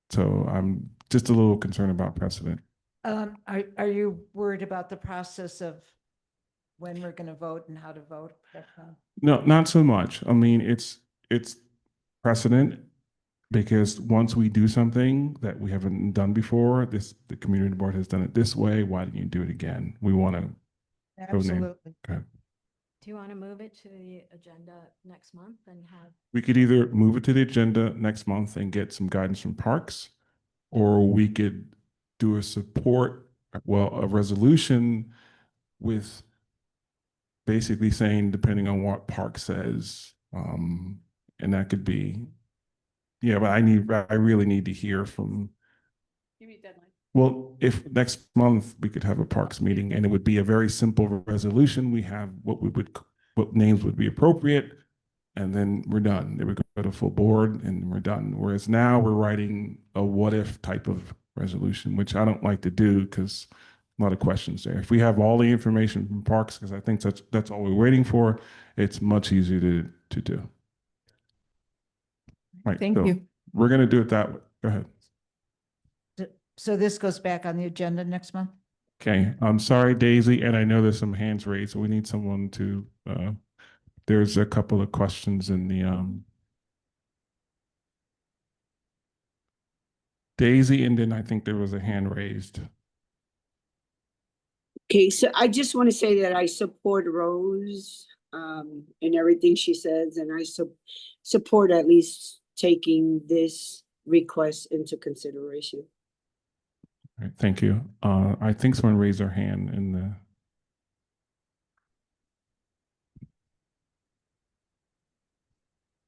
So I'm just a little concerned about precedent. Are you worried about the process of when we're going to vote and how to vote? No, not so much. I mean, it's precedent because once we do something that we haven't done before, the community board has done it this way. Why didn't you do it again? We want to. Absolutely. Okay. Do you want to move it to the agenda next month and have? We could either move it to the agenda next month and get some guidance from parks, or we could do a resolution with basically saying, depending on what park says, and that could be, yeah, but I really need to hear from. Give me a deadline. Well, if next month we could have a parks meeting and it would be a very simple resolution, we have what names would be appropriate, and then we're done. Then we go to full board and we're done. Whereas now we're writing a what if type of resolution, which I don't like to do because a lot of questions there. If we have all the information from parks, because I think that's all we're waiting for, it's much easier to do. Right. Thank so you. We're going to do it that way. Go ahead. So this goes back on the agenda next month? Okay. I'm sorry, Daisy, and I know there's some hands raised, so we need someone to, there's a couple of questions in the, Daisy, and then I think there was a hand raised. Okay, so I just want to say that I support Rose in everything she says, and I support at least taking this request into consideration. All right, thank you. I think someone raised their hand in the.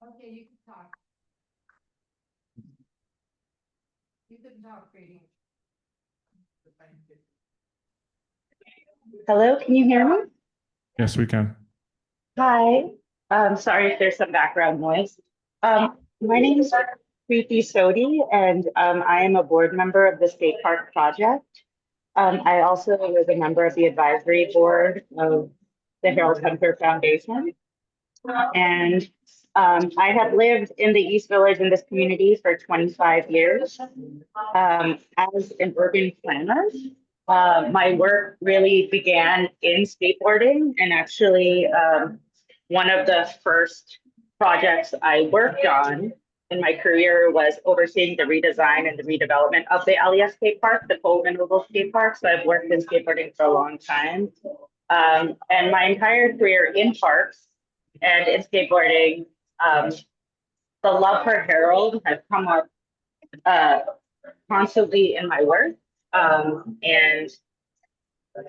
Okay, you can talk. You can talk, Brady. Hello, can you hear me? Yes, we can. Hi. Sorry if there's some background noise. My name is Preeti Sodhi, and I am a board member of the State Park Project. I also was a member of the advisory board of the Harold Hunter Foundation. And I have lived in the East Village in this community for 25 years. As an urban planner, my work really began in skateboarding, and actually one of the first projects I worked on in my career was overseeing the redesign and the redevelopment of the LES skate park, the Coleman Oval skate park. So I've worked in skateboarding for a long time. And my entire career in parks and in skateboarding, the love for Harold has come up constantly in my work. And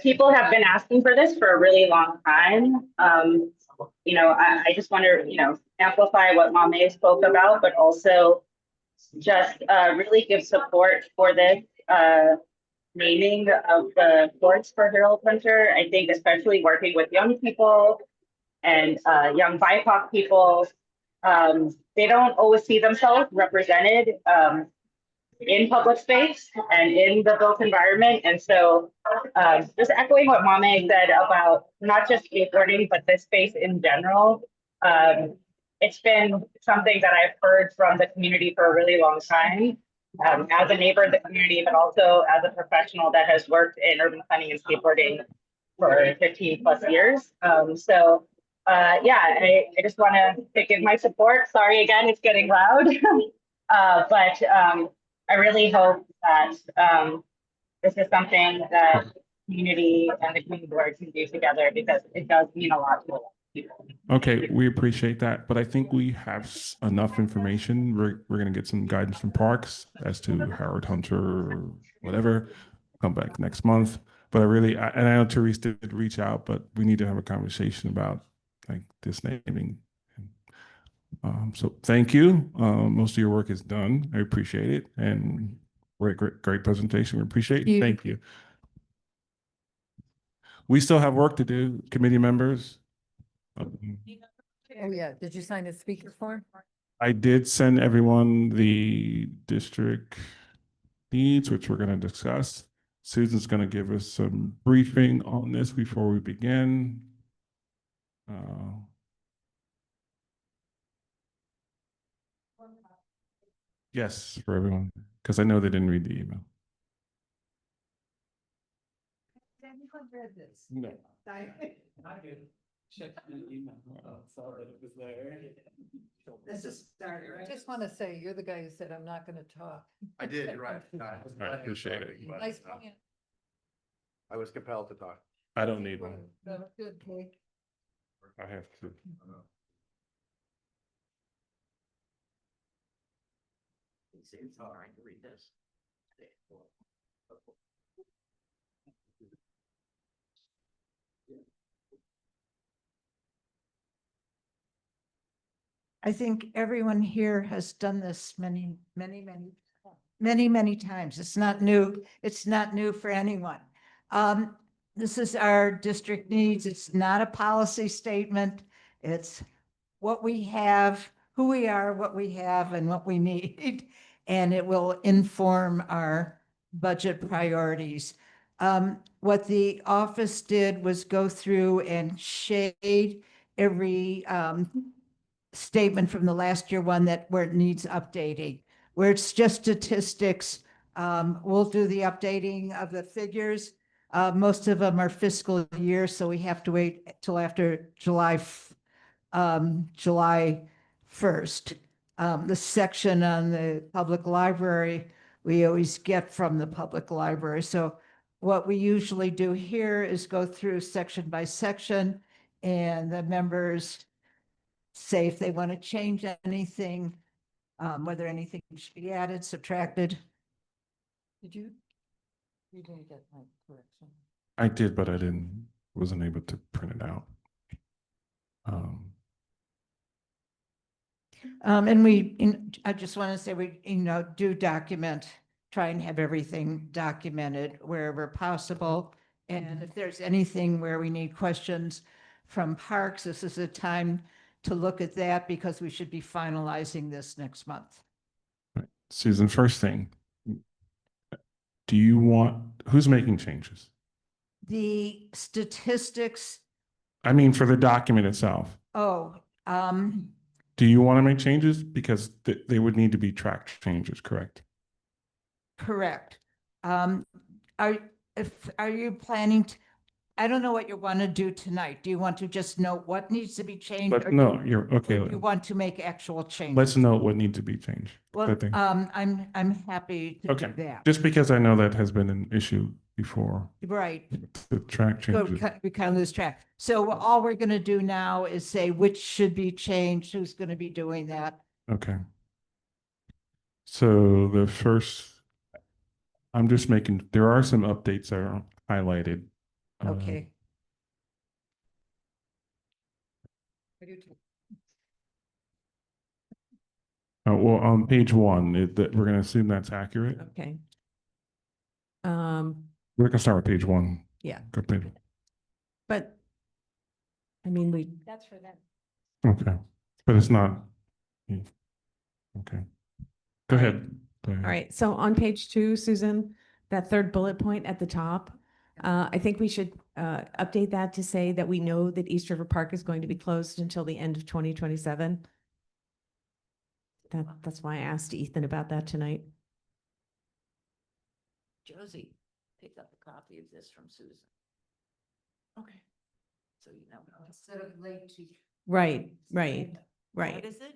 people have been asking for this for a really long time. I just want to, amplify what Mame spoke about, but also just really give support for this naming of the courts for Harold Hunter. I think especially working with young people and young BIPOC people, they don't always see themselves represented in public space and in the built environment. And so just echoing what Mame said about not just skateboarding, but this space in general, it's been something that I've heard from the community for a really long time. as a neighbor in the community, but also as a professional that has worked in urban planning and skateboarding for 15 plus years. Yeah, I just want to give my support. Sorry again, it's getting loud. But I really hope that this is something that community and the community board can do together, because it does mean a lot to a lot of people. Okay, we appreciate that, but I think we have enough information. We're gonna get some guidance from Parks as to Howard Hunter or whatever. Come back next month. But and I know Therese did reach out, but we need to have a conversation about like this naming. So thank you. Most of your work is done. I appreciate it, and great presentation. We appreciate it. Thank you. We still have work to do, committee members. Oh, yeah. Did you sign a speaker form? I did send everyone the district needs, which we're going to discuss. Susan's going to give us some briefing on this before we begin. Yes, for everyone, because I know they didn't read the email. Anyone read this? No. I did. Check the email. Oh, sorry, it was there. This is started, right? I just want to say, you're the guy who said, I'm not going to talk. I did, you're right. I appreciate it. Nice plan. I was compelled to talk. I don't need one. That was good, Kate. I have to. It's all right to read this. I think everyone here has done this many times. It's not new. It's not new for anyone. This is our district needs. It's not a policy statement. It's what we have, who we are, what we have, and what we need. And it will inform our budget priorities. What the office did was go through and shade every statement from the last year one where it needs updating. Where it's just statistics, we'll do the updating of the figures. Most of them are fiscal year, so we have to wait till after July 1st. The section on the public library, we always get from the public library. So what we usually do here is go through section by section, and the members say if they want to change anything, whether anything should be added, subtracted. You didn't get my correction. I did, but wasn't able to print it out. And I just want to say we, do document, try and have everything documented wherever possible. And if there's anything where we need questions from Parks, this is a time to look at that, because we should be finalizing this next month. Susan, first thing, who's making changes? The statistics, I mean, for the document itself. do Do you want to make changes? Because they would need to be tracked changes, correct? correct. Are you planning to, I don't know what you want to do tonight. Do you want to just note what needs to be changed? But or no, do you're okay. you want to make actual changes? Let's note what needs to be changed. Well, I think. I'm happy to Okay, do that. just because I know that has been an issue before. Right. The track So changes. we kind of lose track. So all we're going to do now is say which should be changed, who's going to be doing that. Okay. So I'm just there are some updates that are highlighted. Okay. Well, on page 1, we're going to assume that's accurate. Okay. We're going to start with page 1. Yeah. Go page. But, I mean, That's for them. Okay, but it's not. Okay. Go ahead. all right. So on page 2, Susan, that third bullet point at the top, I think we should update that to say that we know that East River Park is going to be closed until the end of 2027. That's why I asked Ethan about that tonight. Josie picked up a copy of this from Susan. Okay. So you know. Instead of late to. Right, right, right. What is it?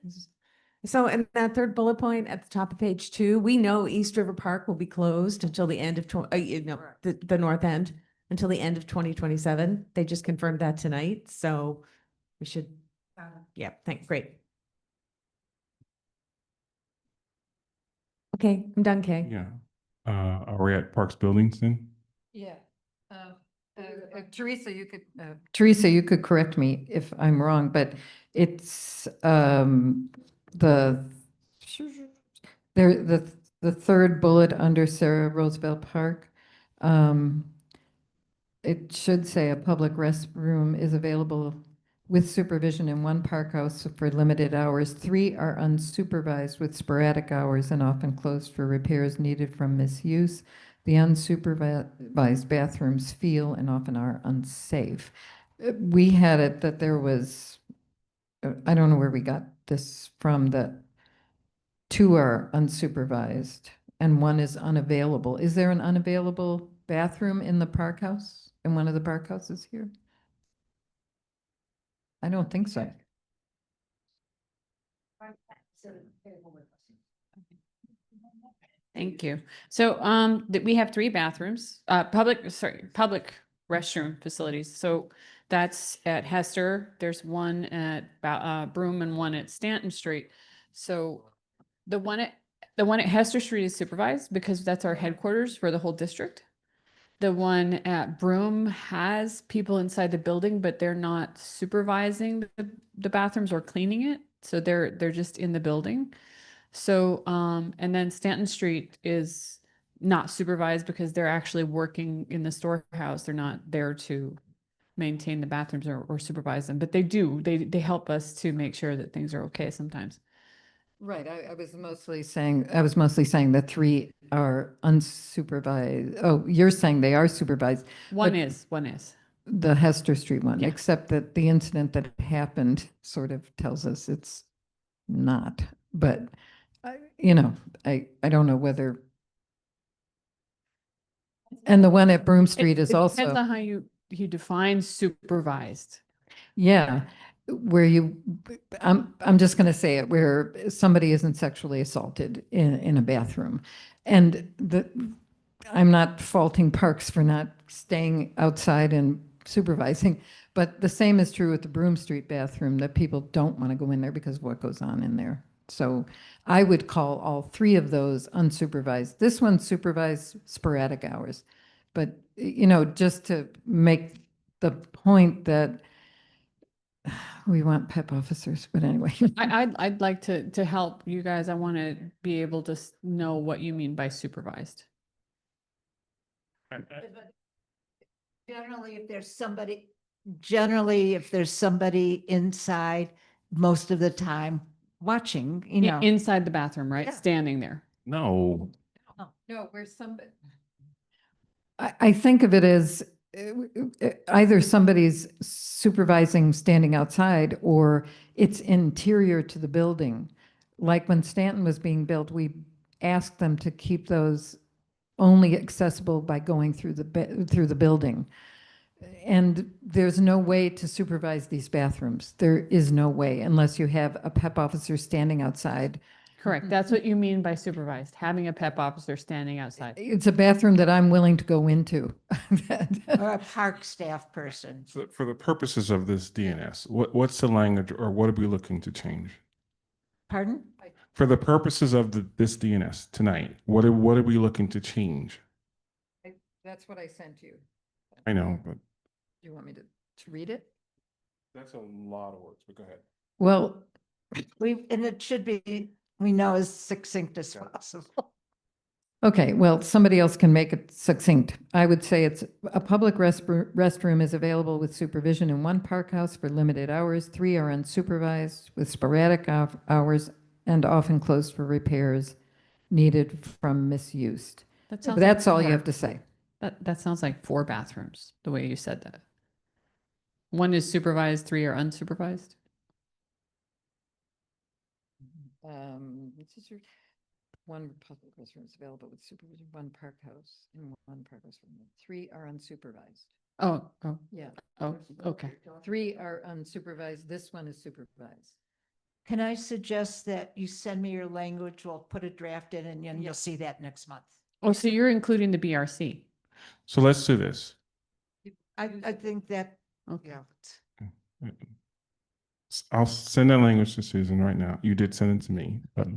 So in that third bullet point at the top of page 2, we know East River Park will be closed until the end of, the north end, until the end of 2027. They just confirmed that tonight, so we should, yeah, great. Okay, I'm done, Kay. Yeah. Are we at Parks Buildings then? Yeah. Teresa, you could correct me if I'm wrong, but it's the the third bullet under Sarah Roosevelt Park. It should say a public restroom is available with supervision in one park house for limited hours. 3 are unsupervised with sporadic hours and often closed for repairs needed from misuse. The unsupervised bathrooms feel and often are unsafe. We had it that there was, I don't know where we got this from, that 2 are unsupervised and 1 is unavailable. Is there an unavailable bathroom in the park house, in one of the park houses here? I don't think so. Thank you. So, we have 3 bathrooms, public restroom facilities. So that's at Hester. There's one at Broome and one at Stanton Street. So the one at Hester Street is supervised because that's our headquarters for the whole district. The one at Broome has people inside the building, but they're not supervising the bathrooms or cleaning it. So they're just in the building. So, and then Stanton Street is not supervised because they're actually working in the storehouse. They're not there to maintain the bathrooms or supervise them, but they do. They help us to make sure that things are okay sometimes. Right, I was mostly saying that 3 are unsupervised. Oh, you're saying they are supervised. One but is. The Hester Street one, Yeah. except that the incident that happened sort of tells us it's not. But, I don't know whether. And the one at Broome Street is It also. depends on how you define supervised. Yeah, where I'm just going to say it, where somebody isn't sexually assaulted in a bathroom. And I'm not faulting parks for not staying outside and supervising, but the same is true with the Broome Street bathroom, that people don't want to go in there because of what goes on in there. So I would call all 3 of those unsupervised. This one's supervised sporadic hours. But, just to make the point that we want PEP officers, but anyway. I'd like to help you guys. I want to be able to know what you mean by supervised. Generally, if there's somebody inside most of the time watching, Inside the bathroom, right? Yeah. Standing there. No. No, where somebody. I think of it as either somebody's supervising standing outside or it's interior to the building. Like when Stanton was being built, we asked them to keep those only accessible by going through the building. And there's no way to supervise these bathrooms. There is no way unless you have a PEP officer standing outside. Correct. That's what you mean by supervised, having a PEP officer standing outside. It's a bathroom that I'm willing to go into. or a park staff person. For the purposes of this DNS, what's the language or what are we looking to change? Pardon? For the purposes of this DNS tonight, what are we looking to change? That's what I sent you. I know, but. Do you want me to read it? That's a lot of words, but go ahead. Well, And it should be, we know, as succinct as possible. okay, well, somebody else can make it succinct. I would say it's a public restroom is available with supervision in one park house for limited hours. 3 are unsupervised with sporadic hours and often closed for repairs needed from misuse. That's all you have to say. That sounds like 4 bathrooms, the way you said that. 1 is supervised, 3 are unsupervised. one public restroom is available with supervision, one park house, and one park restroom. 3 are unsupervised. Oh, Yeah. oh, okay. 3 are unsupervised. This one is supervised. Can I suggest that you send me your language? We'll put a draft in and then you'll see that next month. Oh, so you're including the BRC? So let's do this. I think that, Okay. yeah. I'll send that language to Susan right now. You did send it to me, but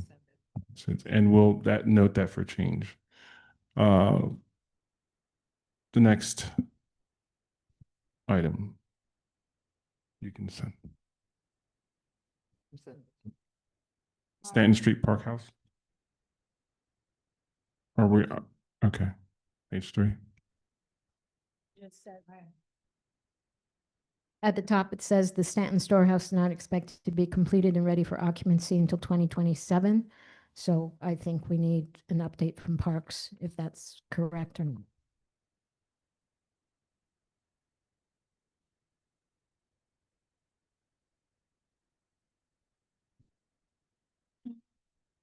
and we'll note that for change. The next item you can send. Stanton Street Park House. Are we okay? Page 3. At the top, it says the Stanton Storehouse is not expected to be completed and ready for occupancy until 2027. So I think we need an update from Parks if that's correct or not.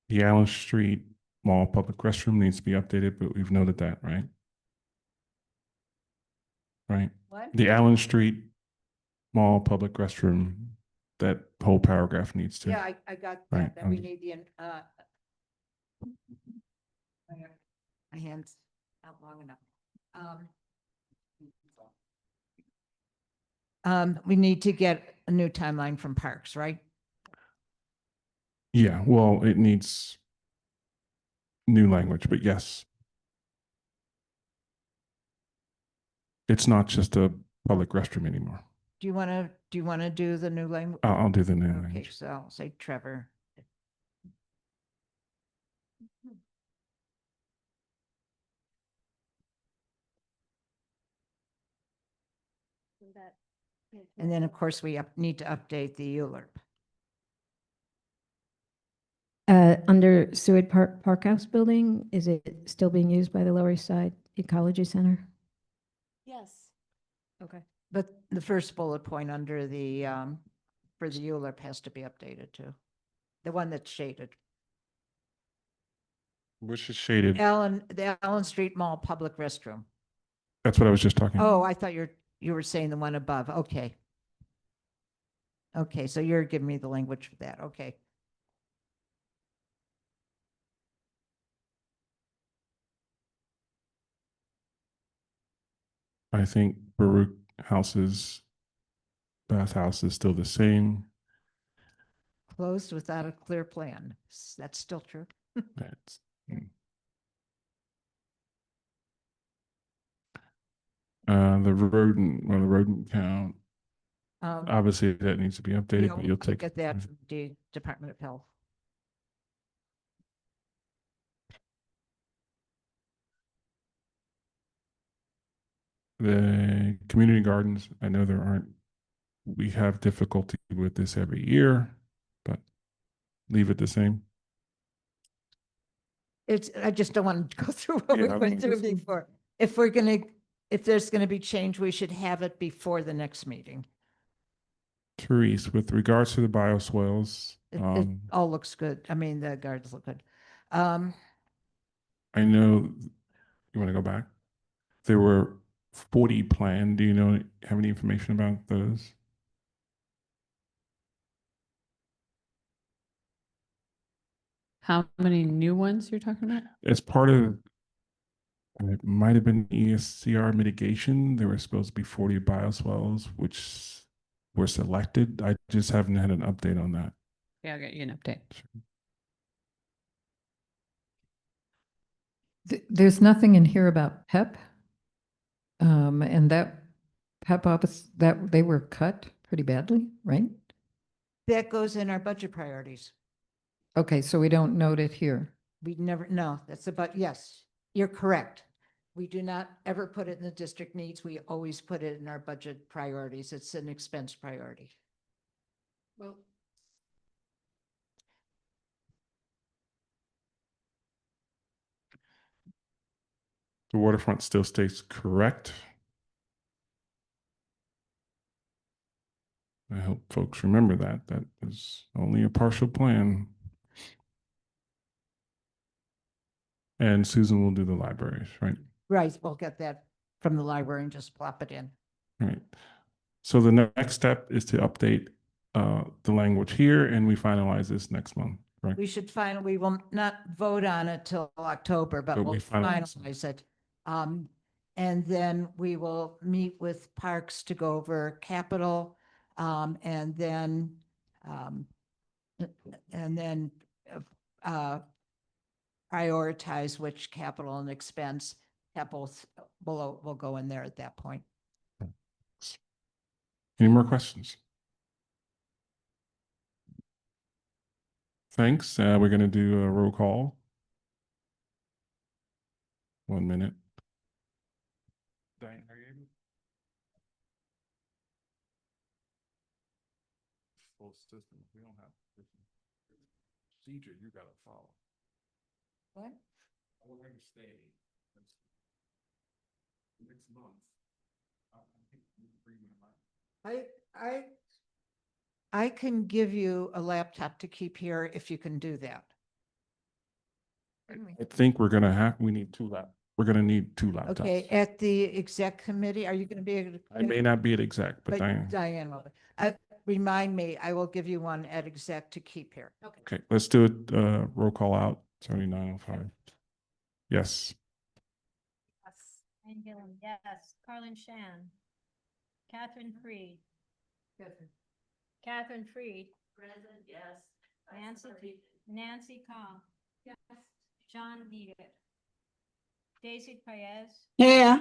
The Allen Street Mall public restroom needs to be updated, but we've noted that, right? Right. What? The Allen Street Mall public restroom, that whole paragraph needs to. Yeah, I got Right, that we need the, my hands out long enough. We need to get a new timeline from Parks, right? Yeah, well, it needs new language, but yes. It's not just a public restroom anymore. Do you want to do the new language? I'll do the new Okay, language. so I'll say Trevor. And then, of course, we need to update the ULURP. Under Seward Park House building, is it still being used by the Lower East Side Ecology Center? Yes. Okay. But the first bullet point under the, for the ULURP has to be updated too. The one that's shaded. Which is shaded. The Allen Street Mall public restroom. That's what I was just talking about. Oh, I thought you were saying the one above. Okay. Okay, so you're giving me the language for that. Okay. I think Baruch House's bathhouse is still the same. Closed without a clear plan. That's still true. That's the rodent count. Obviously, that needs to be updated, but you'll take Get that from the Department of Health. the community gardens. I know we have difficulty with this every year, but leave it the same. I just don't want to go through what we went through before. If there's gonna be change, we should have it before the next meeting. Therese, with regards to the bioswales, It all looks good. I mean, the gardens look good. I know you want to go back. There were 40 planned. Do you have any information about those? How many new ones you're talking about? As part of, it might have been ESCR mitigation, there were supposed to be 40 bioswales, which were selected. I just haven't had an update on that. Yeah, I'll get you an update. There's nothing in here about PEP. And that PEP office, that they were cut pretty badly, right? That goes in our budget priorities. Okay, so we don't note it here. We never, no, yes, you're correct. We do not ever put it in the district needs. We always put it in our budget priorities. It's an expense priority. Well, The waterfront still stays correct. I hope folks remember that. That is only a partial plan. And Susan will do the libraries, right? Right, we'll get that from the library and just plop it in. Right. So the next step is to update the language here, and we finalize this next month, right? We will not vote on it till October, but But we'll we finalize finalize it. And then we will meet with Parks to go over capital, and then, and then, prioritize which capital and expense will go in there at that point. Any more questions? Thanks. We're going to do a roll call. 1 minute. Diane, are you able? Full system. We don't have procedure you got to follow. What? We're going to stay next month. I can give you a laptop to keep here if you can do that. I think we're going to we need we're going to need 2 laptops. Okay, at the exec committee, are you going to be able to? I may not be at exec, but Diane. Diane will. Remind me, I will give you one at exec to keep here. Okay. Okay, let's do it. Roll call out. 7905. Yes. Yes. Ann Gillen, yes. Carlin Shan. Catherine Freed. Catherine Freed. Present, yes. Nancy Kong. Yes. John Needed. Daisy Paez. Yeah.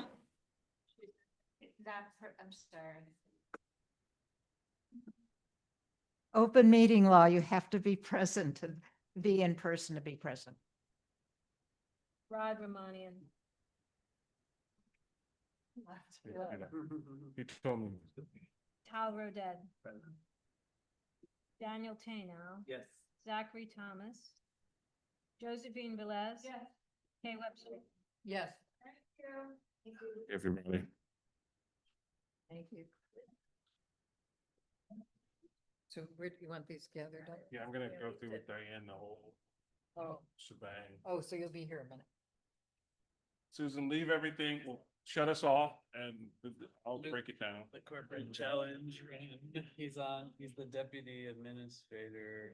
That's her, I'm sorry. Open meeting law, you have to be present to be in person to be present. Rod Romanian. You told me. Tal Roded. Daniel Tano. Yes. Zachary Thomas. Josephine Velez. Yes. Kay Webster. Yes. Thank you. Everybody. Thank you. So where do you want these gathered up? Yeah, I'm going to go through with Diane the whole shebang. Oh, so you'll be here a minute. Susan, leave everything. We'll shut us off and I'll break it down. The corporate challenge. He's the deputy administrator.